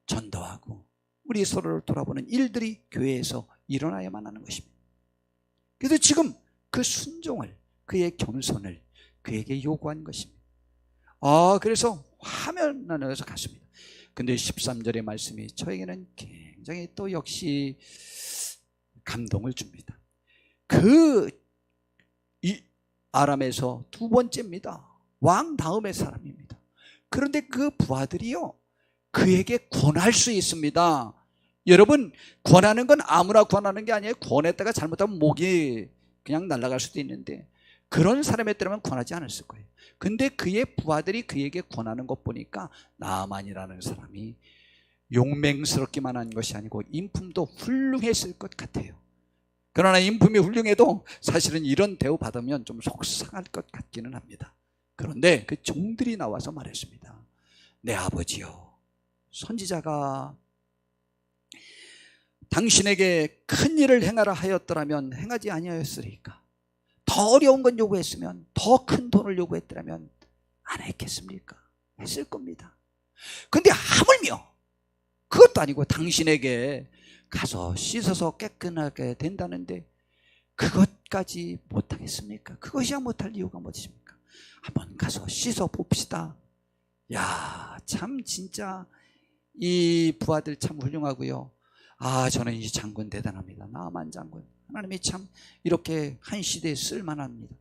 전도하고 우리 서로를 돌아보는 일들이 교회에서 일어나야만 하는 것입니다. 그래서 지금 그 순종을, 그의 겸손을 그에게 요구한 것입니다. 그래서 화면 안에서 갔습니다. 근데 13절의 말씀이 저에게는 굉장히 또 역시 감동을 줍니다. 이 아람에서 두 번째입니다. 왕 다음의 사람입니다. 그런데 그 부하들이요, 그에게 권할 수 있습니다. 여러분, 권하는 건 아무나 권하는 게 아니에요. 권했다가 잘못하면 목이 그냥 날아갈 수도 있는데, 그런 사람이었다면 권하지 않았을 거예요. 근데 그의 부하들이 그에게 권하는 것 보니까 나만이라는 사람이 용맹스럽기만 한 것이 아니고 인품도 훌륭했을 것 같아요. 그러나 인품이 훌륭해도 사실은 이런 대우 받으면 좀 속상할 것 같기는 합니다. 그런데 그 종들이 나와서 말했습니다. 내 아버지요, 선지자가 당신에게 큰 일을 행하라 하였더라면 행하지 아니하였으리까? 더 어려운 건 요구했으면, 더 큰 돈을 요구했더라면 안 했겠습니까? 했을 겁니다. 근데 하물며 그것도 아니고 당신에게 가서 씻어서 깨끗하게 된다는데 그것까지 못하겠습니까? 그것이야 못할 이유가 무엇입니까? 한번 가서 씻어 봅시다. 야, 참 진짜 이 부하들 참 훌륭하고요. 아, 저는 이 장군 대단합니다. 나만 장군, 하나님이 참 이렇게 한 시대에 쓸만합니다.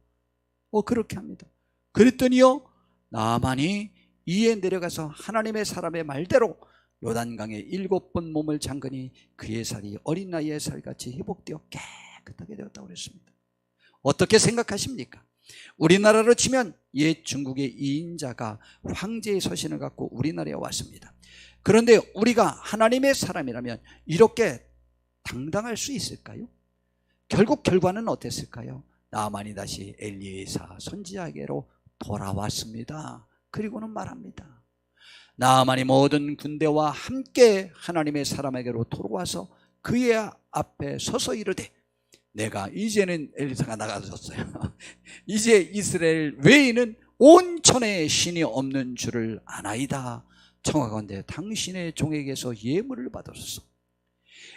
그렇게 합니다. 그랬더니요, 나만이 이에 내려가서 하나님의 사람의 말대로 요단강에 7번 몸을 잠그니 그의 살이 어린 나이의 살같이 회복되어 깨끗하게 되었다고 그랬습니다. 어떻게 생각하십니까? 우리나라로 치면 옛 중국의 이인자가 황제의 서신을 갖고 우리나라에 왔습니다. 그런데 우리가 하나님의 사람이라면 이렇게 당당할 수 있을까요? 결국 결과는 어땠을까요? 나만이 다시 엘리사 선지자에게로 돌아왔습니다. 그리고는 말합니다. 나만이 모든 군대와 함께 하나님의 사람에게로 돌아와서 그의 앞에 서서 이르되, 내가 이제는 엘리사가 나가졌어요. 이제 이스라엘 외에는 온 천하에 신이 없는 줄을 아나이다. 청하건대 당신의 종에게서 예물을 받았소.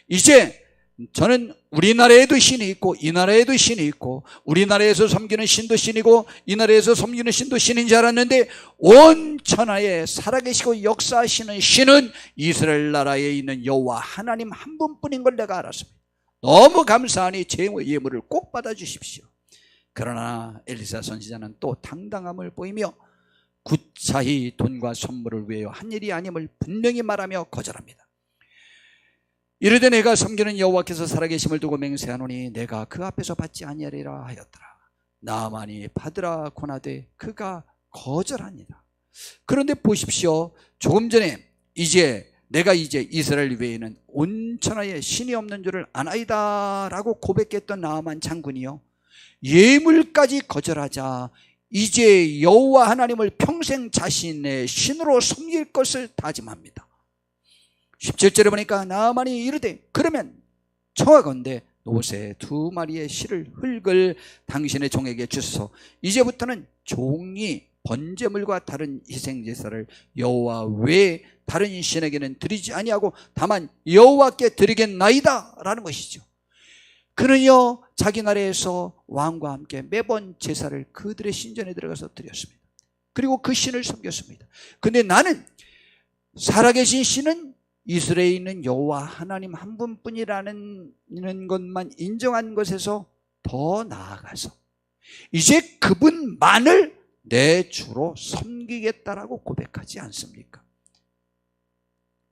이제 저는 우리나라에도 신이 있고 이 나라에도 신이 있고, 우리나라에서 섬기는 신도 신이고 이 나라에서 섬기는 신도 신인 줄 알았는데, 온 천하에 살아계시고 역사하시는 신은 이스라엘 나라에 있는 여호와 하나님 한 분뿐인 걸 내가 알았습니다. 너무 감사하니 제 예물을 꼭 받아주십시오. 그러나 엘리사 선지자는 또 당당함을 보이며 구차히 돈과 선물을 위하여 한 일이 아님을 분명히 말하며 거절합니다. 이르되 내가 섬기는 여호와께서 살아계심을 두고 맹세하노니 내가 그 앞에서 받지 아니하리라 하였더라. 나만이 받으라 권하되 그가 거절하니라. 그런데 보십시오. 조금 전에 내가 이제 이스라엘 외에는 온 천하에 신이 없는 줄을 아나이다 라고 고백했던 나아만 장군이요, 예물까지 거절하자 이제 여호와 하나님을 평생 자신의 신으로 섬길 것을 다짐합니다. 17절에 보니까 나아만이 이르되, 그러면 청하건대 노새 2마리의 실을 흙을 당신의 종에게 주소서. 이제부터는 종이 번제물과 다른 희생제사를 여호와 외에 다른 신에게는 드리지 아니하고 다만 여호와께 드리겠나이다 라는 것이죠. 그는요, 자기 나라에서 왕과 함께 매번 제사를 그들의 신전에 들어가서 드렸습니다. 그리고 그 신을 섬겼습니다. 근데 나는 살아계신 신은 이스라엘에 있는 여호와 하나님 한 분뿐이라는 것만 인정한 것에서 더 나아가서 이제 그분만을 내 주로 섬기겠다라고 고백하지 않습니까?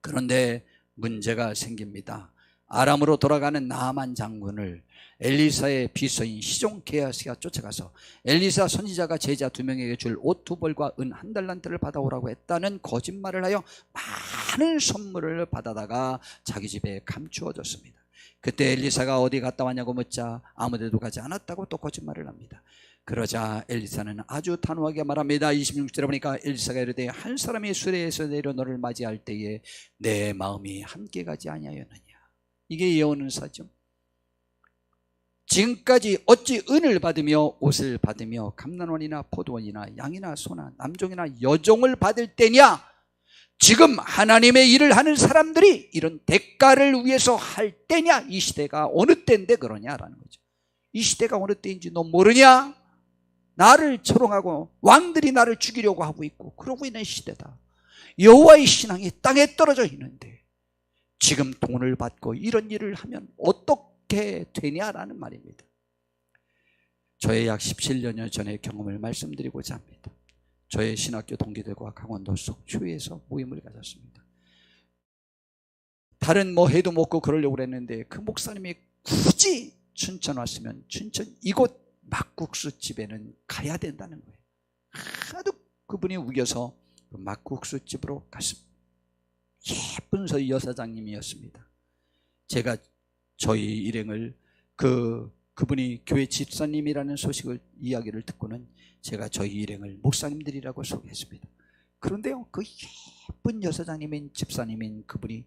그런데 문제가 생깁니다. 아람으로 돌아가는 나아만 장군을 엘리사의 비서인 시종 게하시가 쫓아가서 엘리사 선지자가 제자 2명에게 줄 옷 2벌과 은 1달란트를 받아오라고 했다는 거짓말을 하여 많은 선물을 받아다가 자기 집에 감추어줬습니다. 그때 엘리사가 어디 갔다 왔냐고 묻자 아무데도 가지 않았다고 또 거짓말을 합니다. 그러자 엘리사는 아주 단호하게 말합니다. 26절에 보니까 엘리사가 이르되, 한 사람이 수레에서 내려 너를 맞이할 때에 내 마음이 함께 가지 아니하였느냐. 이게 예언은사죠. 지금까지 어찌 은을 받으며 옷을 받으며 감난원이나 포도원이나 양이나 소나 남종이나 여종을 받을 때냐? 지금 하나님의 일을 하는 사람들이 이런 대가를 위해서 할 때냐? 이 시대가 어느 때인데 그러냐라는 거죠. 이 시대가 어느 때인지 너 모르냐? 나를 조롱하고 왕들이 나를 죽이려고 하고 있고 그러고 있는 시대다. 여호와의 신앙이 땅에 떨어져 있는데 지금 돈을 받고 이런 일을 하면 어떻게 되냐라는 말입니다. 저의 약 17년 전의 경험을 말씀드리고자 합니다. 저의 신학교 동기들과 강원도 속초에서 모임을 가졌습니다. 다른 뭐 해도 먹고 그러려고 그랬는데 그 목사님이 굳이 춘천 왔으면 춘천 이곳 막국수 집에는 가야 된다는 거예요. 하도 그분이 우겨서 그 막국수 집으로 갔습니다. 예쁜 여사장님이었습니다. 제가 저희 일행을 그분이 교회 집사님이라는 소식을 이야기를 듣고는 제가 저희 일행을 목사님들이라고 소개했습니다. 그런데요, 그 예쁜 여사장님인 집사님인 그분이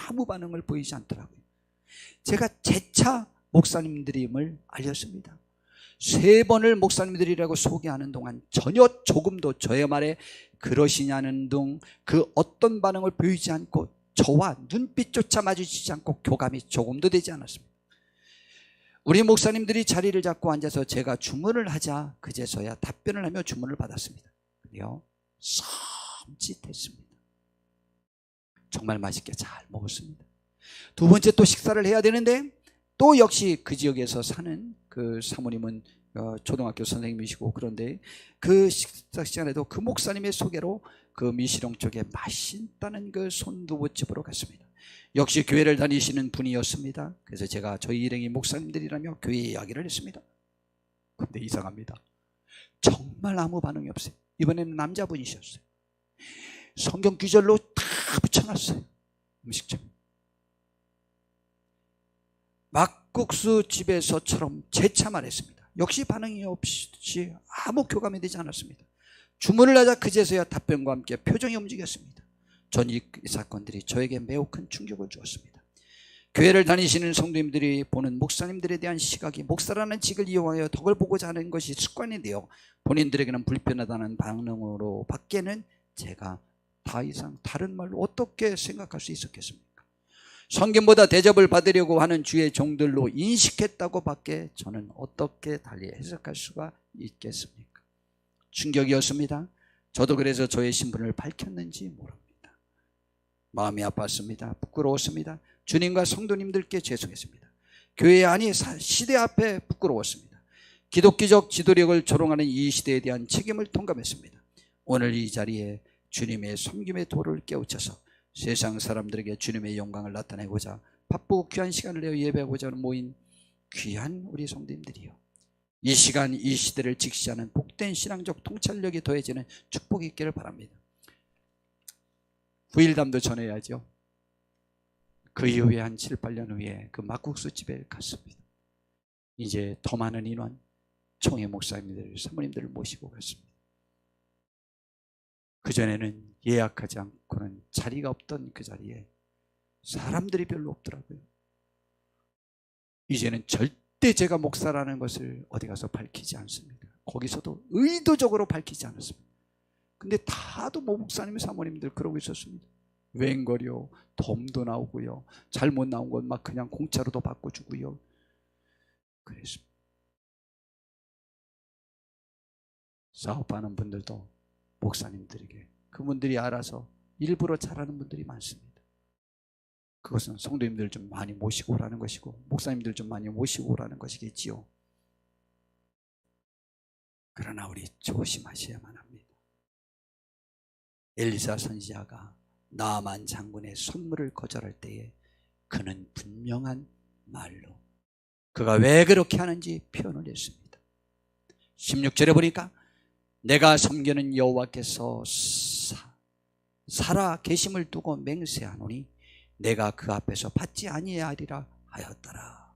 아무 반응을 보이지 않더라고요. 제가 재차 목사님들임을 알렸습니다. 3번을 목사님들이라고 소개하는 동안 전혀 조금도 저의 말에 그러시냐는 등 그 어떤 반응을 보이지 않고 저와 눈빛조차 마주치지 않고 교감이 조금도 되지 않았습니다. 우리 목사님들이 자리를 잡고 앉아서 제가 주문을 하자 그제서야 답변을 하며 주문을 받았습니다. 근데요, 섬찟했습니다. 정말 맛있게 잘 먹었습니다. 두 번째 또 식사를 해야 되는데 또 역시 그 지역에서 사는 그 사모님은 초등학교 선생님이시고 그런데 그 식사 시간에도 그 목사님의 소개로 그 미시령 쪽에 맛있다는 그 손두부집으로 갔습니다. 역시 교회를 다니시는 분이었습니다. 그래서 제가 저희 일행이 목사님들이라며 교회 이야기를 했습니다. 근데 이상합니다. 정말 아무 반응이 없어요. 이번에는 남자분이셨어요. 성경 구절로 다 붙여놨어요. 음식점. 막국수 집에서처럼 재차 말했습니다. 역시 반응이 없이 아무 교감이 되지 않았습니다. 주문을 하자 그제서야 답변과 함께 표정이 움직였습니다. 전 이 사건들이 저에게 매우 큰 충격을 주었습니다. 교회를 다니시는 성도님들이 보는 목사님들에 대한 시각이 목사라는 직을 이용하여 덕을 보고자 하는 것이 습관이 되어 본인들에게는 불편하다는 반응으로 밖에는 제가 더 이상 다른 말로 어떻게 생각할 수 있었겠습니까? 성경보다 대접을 받으려고 하는 주의 종들로 인식했다고 밖에 저는 어떻게 달리 해석할 수가 있겠습니까? 충격이었습니다. 저도 그래서 저의 신분을 밝혔는지 모릅니다. 마음이 아팠습니다. 부끄러웠습니다. 주님과 성도님들께 죄송했습니다. 교회 아니 시대 앞에 부끄러웠습니다. 기독교적 지도력을 조롱하는 이 시대에 대한 책임을 통감했습니다. 오늘 이 자리에 주님의 섬김의 도를 깨우쳐서 세상 사람들에게 주님의 영광을 나타내고자 바쁘고 귀한 시간을 내어 예배하고자 모인 귀한 우리 성도님들이요, 이 시간 이 시대를 직시하는 복된 신앙적 통찰력이 더해지는 축복이 있기를 바랍니다. 후일담도 전해야죠. 그 이후에 한 7, 8년 후에 그 막국수 집에 갔습니다. 이제 더 많은 인원, 총회 목사님들, 사모님들을 모시고 갔습니다. 그전에는 예약하지 않고는 자리가 없던 그 자리에 사람들이 별로 없더라고요. 이제는 절대 제가 목사라는 것을 어디 가서 밝히지 않습니다. 거기서도 의도적으로 밝히지 않았습니다. 근데 다도 뭐 목사님, 사모님들 그러고 있었습니다. 웬걸요, 덤도 나오고요, 잘못 나온 건 막 그냥 공짜로도 바꿔주고요. 그랬습니다. 사업하는 분들도 목사님들에게 그분들이 알아서 일부러 잘하는 분들이 많습니다. 그것은 성도님들 좀 많이 모시고 오라는 것이고 목사님들 좀 많이 모시고 오라는 것이겠지요. 그러나 우리 조심하셔야만 합니다. 엘리사 선지자가 나아만 장군의 선물을 거절할 때에 그는 분명한 말로 그가 왜 그렇게 하는지 표현을 했습니다. 16절에 보니까 내가 섬기는 여호와께서 살아 계심을 두고 맹세하노니 내가 그 앞에서 받지 아니하리라 하였더라.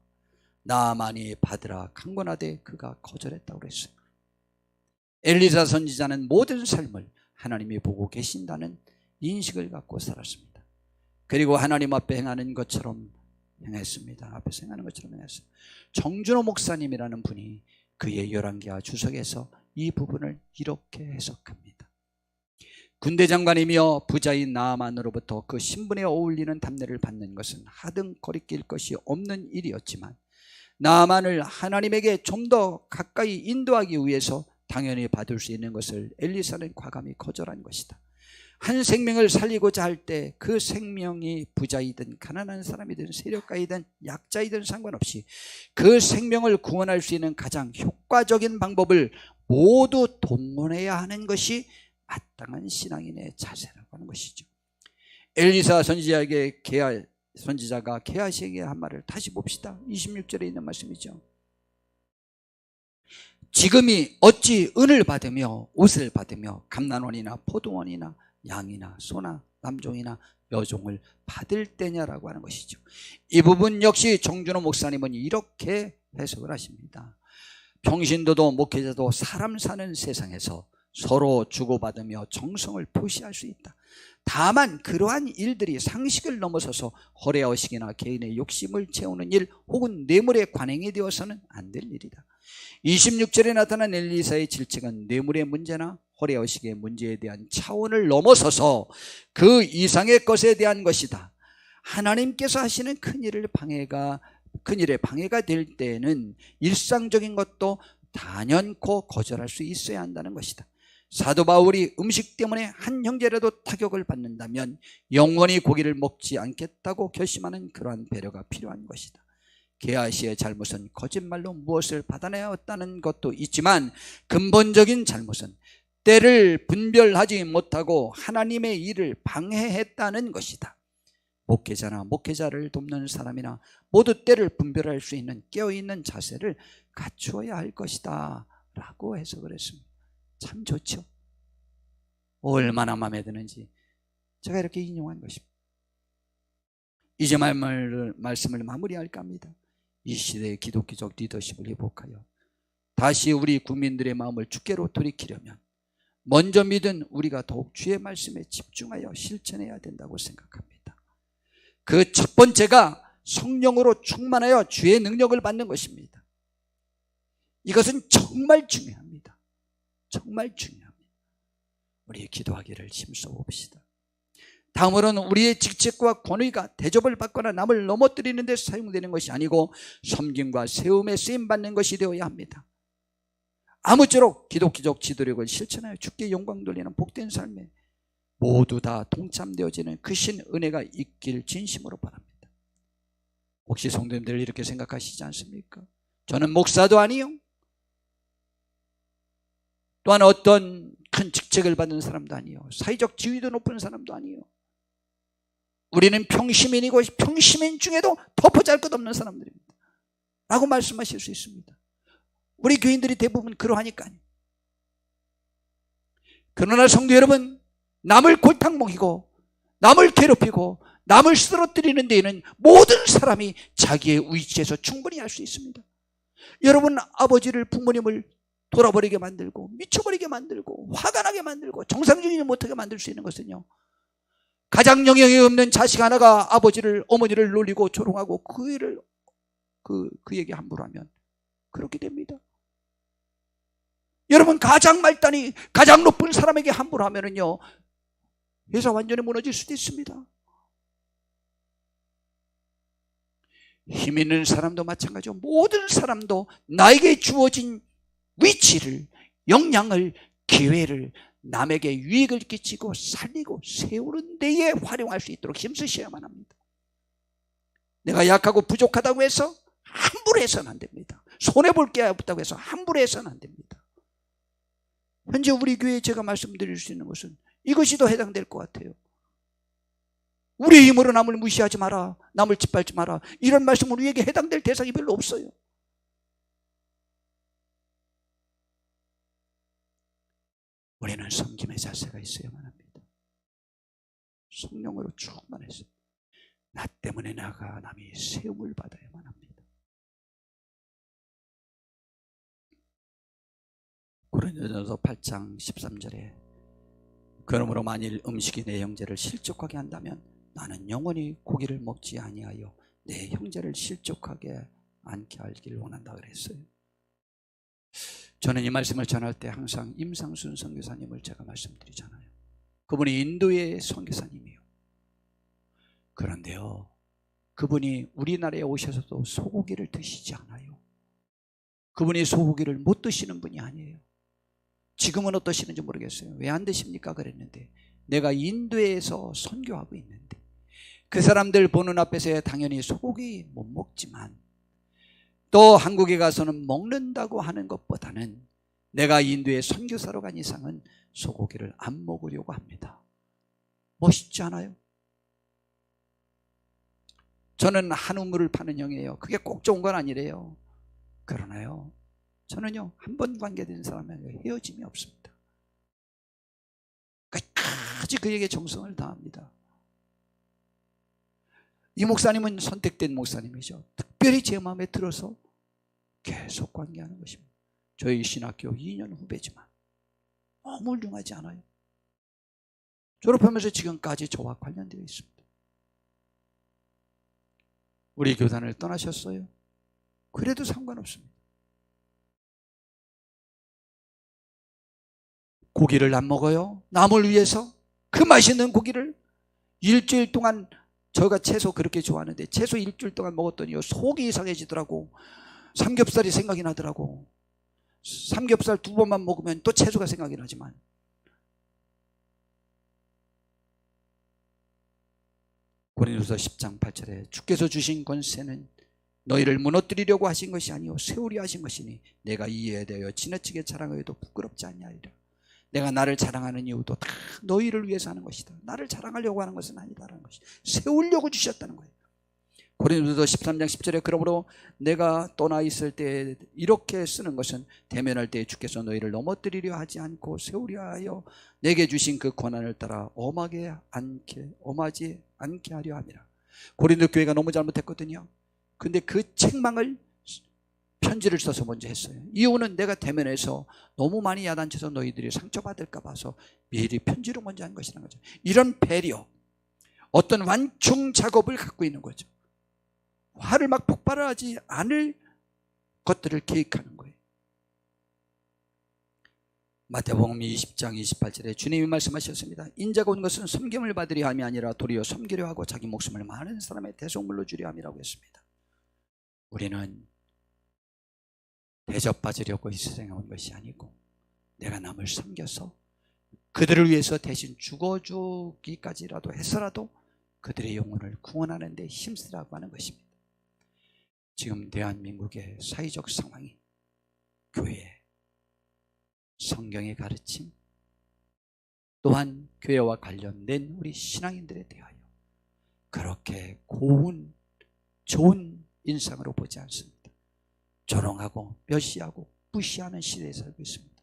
나아만이 받으라 강권하되 그가 거절했다고 그랬어요. 엘리사 선지자는 모든 삶을 하나님이 보고 계신다는 인식을 갖고 살았습니다. 그리고 하나님 앞에 행하는 것처럼 행했습니다. 앞에서 행하는 것처럼 행했어요. 정준호 목사님이라는 분이 그의 열왕기하 주석에서 이 부분을 이렇게 해석합니다. 군대 장관이며 부자인 나아만으로부터 그 신분에 어울리는 담례를 받는 것은 하등 거리낄 것이 없는 일이었지만 나아만을 하나님에게 좀 더 가까이 인도하기 위해서 당연히 받을 수 있는 것을 엘리사는 과감히 거절한 것이다. 한 생명을 살리고자 할 때 그 생명이 부자이든 가난한 사람이든 세력가이든 약자이든 상관없이 그 생명을 구원할 수 있는 가장 효과적인 방법을 모두 동원해야 하는 것이 마땅한 신앙인의 자세라고 하는 것이죠. 엘리사 선지자가 게하시에게 한 말을 다시 봅시다. 26절에 있는 말씀이죠. 지금이 어찌 은을 받으며 옷을 받으며 감난원이나 포도원이나 양이나 소나 남종이나 여종을 받을 때냐라고 하는 것이죠. 이 부분 역시 정준호 목사님은 이렇게 해석을 하십니다. 평신도도 목회자도 사람 사는 세상에서 서로 주고받으며 정성을 표시할 수 있다. 다만 그러한 일들이 상식을 넘어서서 허례허식이나 개인의 욕심을 채우는 일 혹은 뇌물의 관행이 되어서는 안 될 일이다. 26절에 나타난 엘리사의 질책은 뇌물의 문제나 허례허식의 문제에 대한 차원을 넘어서서 그 이상의 것에 대한 것이다. 하나님께서 하시는 큰일의 방해가 될 때에는 일상적인 것도 단연코 거절할 수 있어야 한다는 것이다. 사도 바울이 음식 때문에 한 형제라도 타격을 받는다면 영원히 고기를 먹지 않겠다고 결심하는 그러한 배려가 필요한 것이다. 게하시의 잘못은 거짓말로 무엇을 받아내었다는 것도 있지만 근본적인 잘못은 때를 분별하지 못하고 하나님의 일을 방해했다는 것이다. 목회자나 목회자를 돕는 사람이나 모두 때를 분별할 수 있는 깨어있는 자세를 갖추어야 할 것이다 라고 해석을 했습니다. 참 좋죠. 얼마나 마음에 드는지 제가 이렇게 인용한 것입니다. 이제 말씀을 마무리할까 합니다. 이 시대의 기독교적 리더십을 회복하여 다시 우리 국민들의 마음을 주께로 돌이키려면 먼저 믿은 우리가 더욱 주의 말씀에 집중하여 실천해야 된다고 생각합니다. 그 첫 번째가 성령으로 충만하여 주의 능력을 받는 것입니다. 이것은 정말 중요합니다. 정말 중요합니다. 우리 기도하기를 힘써 봅시다. 다음으로는 우리의 직책과 권위가 대접을 받거나 남을 넘어뜨리는 데 사용되는 것이 아니고 섬김과 세움에 쓰임받는 것이 되어야 합니다. 아무쪼록 기독교적 지도력을 실천하여 주께 영광 돌리는 복된 삶에 모두 다 동참되어지는 그 신 은혜가 있길 진심으로 바랍니다. 혹시 성도님들 이렇게 생각하시지 않습니까? 저는 목사도 아니요, 또한 어떤 큰 직책을 받는 사람도 아니요, 사회적 지위도 높은 사람도 아니요, 우리는 평시민이고 평시민 중에도 덮어잘 것 없는 사람들입니다 라고 말씀하실 수 있습니다. 우리 교인들이 대부분 그러하니까요. 그러나 성도 여러분, 남을 골탕 먹이고 남을 괴롭히고 남을 쓰러뜨리는 데에는 모든 사람이 자기의 위치에서 충분히 할 수 있습니다. 여러분 아버지를, 부모님을 돌아버리게 만들고 미쳐버리게 만들고 화가 나게 만들고 정상적이지 못하게 만들 수 있는 것은요, 가장 영향이 없는 자식 하나가 아버지를, 어머니를 놀리고 조롱하고 그에게 함부로 하면 그렇게 됩니다. 여러분 가장 말단이 가장 높은 사람에게 함부로 하면은요, 회사 완전히 무너질 수도 있습니다. 힘 있는 사람도 마찬가지죠. 모든 사람도 나에게 주어진 위치를, 역량을, 기회를 남에게 유익을 끼치고 살리고 세우는 데에 활용할 수 있도록 힘쓰셔야만 합니다. 내가 약하고 부족하다고 해서 함부로 해서는 안 됩니다. 손해볼 게 없다고 해서 함부로 해서는 안 됩니다. 현재 우리 교회에 제가 말씀드릴 수 있는 것은 이것이 더 해당될 것 같아요. 우리의 힘으로 남을 무시하지 마라, 남을 짓밟지 마라, 이런 말씀은 우리에게 해당될 대상이 별로 없어요. 우리는 섬김의 자세가 있어야만 합니다. 성령으로 충만해서 나 때문에 나가 남이 세움을 받아야만 합니다. 고린도전서 8장 13절에 그러므로 만일 음식이 내 형제를 실족하게 한다면 나는 영원히 고기를 먹지 아니하여 내 형제를 실족하게 않게 하기를 원한다 그랬어요. 저는 이 말씀을 전할 때 항상 임상순 선교사님을 제가 말씀드리잖아요. 그분이 인도의 선교사님이에요. 그런데요, 그분이 우리나라에 오셔서도 소고기를 드시지 않아요. 그분이 소고기를 못 드시는 분이 아니에요. 지금은 어떠시는지 모르겠어요. 왜 안 되십니까? 그랬는데 내가 인도에서 선교하고 있는데 그 사람들 보는 앞에서 당연히 소고기 못 먹지만 또 한국에 가서는 먹는다고 하는 것보다는 내가 인도에 선교사로 간 이상은 소고기를 안 먹으려고 합니다. 멋있지 않아요? 저는 한우물을 파는 형이에요. 그게 꼭 좋은 건 아니래요. 그러나요, 저는요 한 번 관계된 사람에게 헤어짐이 없습니다. 끝까지 그에게 정성을 다합니다. 이 목사님은 선택된 목사님이죠. 특별히 제 마음에 들어서 계속 관계하는 것입니다. 저희 신학교 2년 후배지만 너무 훌륭하지 않아요? 졸업하면서 지금까지 저와 관련되어 있습니다. 우리 교단을 떠나셨어요. 그래도 상관없습니다. 고기를 안 먹어요. 남을 위해서 그 맛있는 고기를 일주일 동안, 저가 채소 그렇게 좋아하는데 채소 일주일 동안 먹었더니 속이 이상해지더라고. 삼겹살이 생각이 나더라고. 삼겹살 2번만 먹으면 또 채소가 생각이 나지만 고린도서 10장 8절에 주께서 주신 권세는 너희를 무너뜨리려고 하신 것이 아니요 세우려 하신 것이니 내가 이에 대하여 지나치게 자랑하여도 부끄럽지 않냐리라. 내가 나를 자랑하는 이유도 다 너희를 위해서 하는 것이다. 나를 자랑하려고 하는 것은 아니다라는 것이, 세우려고 주셨다는 거예요. 고린도서 13장 10절에 그러므로 내가 떠나 있을 때 이렇게 쓰는 것은 대면할 때 주께서 너희를 넘어뜨리려 하지 않고 세우려 하여 내게 주신 그 권한을 따라 엄하지 않게 하려 함이라. 고린도 교회가 너무 잘못했거든요. 근데 그 책망을 편지를 써서 먼저 했어요. 이유는 내가 대면해서 너무 많이 야단쳐서 너희들이 상처받을까 봐서 미리 편지로 먼저 한 것이라는 거죠. 이런 배려, 어떤 완충 작업을 갖고 있는 거죠. 화를 막 폭발하지 않을 것들을 계획하는 거예요. 마태복음 20장 28절에 주님이 말씀하셨습니다. 인자가 온 것은 섬김을 받으려 함이 아니라 도리어 섬기려 하고 자기 목숨을 많은 사람의 대속물로 주려 함이라고 했습니다. 우리는 대접받으려고 이 세상에 온 것이 아니고 내가 남을 섬겨서 그들을 위해서 대신 죽어주기까지라도 해서라도 그들의 영혼을 구원하는 데 힘쓰라고 하는 것입니다. 지금 대한민국의 사회적 상황이 교회, 성경의 가르침, 또한 교회와 관련된 우리 신앙인들에 대하여 그렇게 고운 좋은 인상으로 보지 않습니다. 조롱하고 멸시하고 무시하는 시대에 살고 있습니다.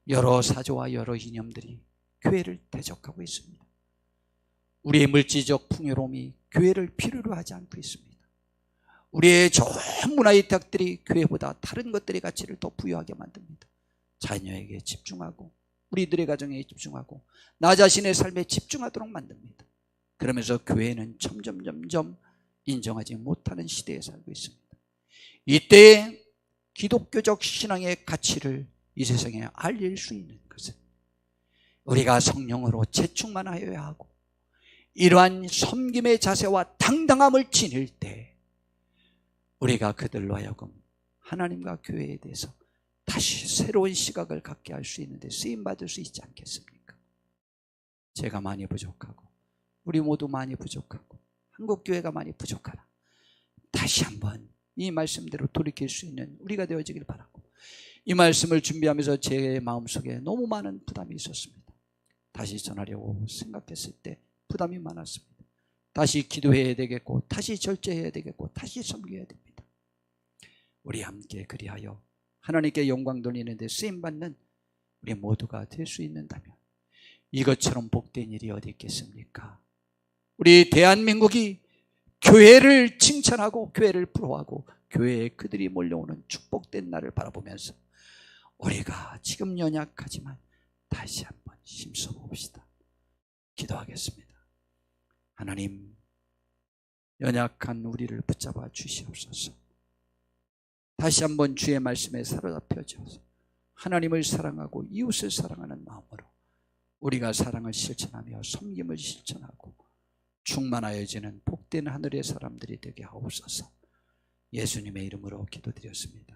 여러 사조와 여러 이념들이 교회를 대적하고 있습니다. 우리의 물질적 풍요로움이 교회를 필요로 하지 않고 있습니다. 우리의 좋은 문화의탁들이 교회보다 다른 것들의 가치를 더 부여하게 만듭니다. 자녀에게 집중하고 우리들의 가정에 집중하고 나 자신의 삶에 집중하도록 만듭니다. 그러면서 교회는 점점 인정하지 못하는 시대에 살고 있습니다. 이때 기독교적 신앙의 가치를 이 세상에 알릴 수 있는 것은 우리가 성령으로 재충만하여야 하고 이러한 섬김의 자세와 당당함을 지닐 때 우리가 그들로 하여금 하나님과 교회에 대해서 다시 새로운 시각을 갖게 할 수 있는데 쓰임받을 수 있지 않겠습니까? 제가 많이 부족하고 우리 모두 많이 부족하고 한국교회가 많이 부족하다. 다시 한번 이 말씀대로 돌이킬 수 있는 우리가 되어지길 바라고, 이 말씀을 준비하면서 제 마음속에 너무 많은 부담이 있었습니다. 다시 전하려고 생각했을 때 부담이 많았습니다. 다시 기도해야 되겠고 다시 절제해야 되겠고 다시 섬겨야 됩니다. 우리 함께 그리하여 하나님께 영광 돌리는 데 쓰임받는 우리 모두가 될 수 있는다면 이것처럼 복된 일이 어디 있겠습니까? 우리 대한민국이 교회를 칭찬하고 교회를 부러워하고 교회에 그들이 몰려오는 축복된 날을 바라보면서 우리가 지금 연약하지만 다시 한번 힘써봅시다. 기도하겠습니다. 하나님, 연약한 우리를 붙잡아 주시옵소서. 다시 한번 주의 말씀에 사로잡혀져서 하나님을 사랑하고 이웃을 사랑하는 마음으로 우리가 사랑을 실천하며 섬김을 실천하고 충만하여지는 복된 하늘의 사람들이 되게 하옵소서. 예수님의 이름으로 기도드렸습니다.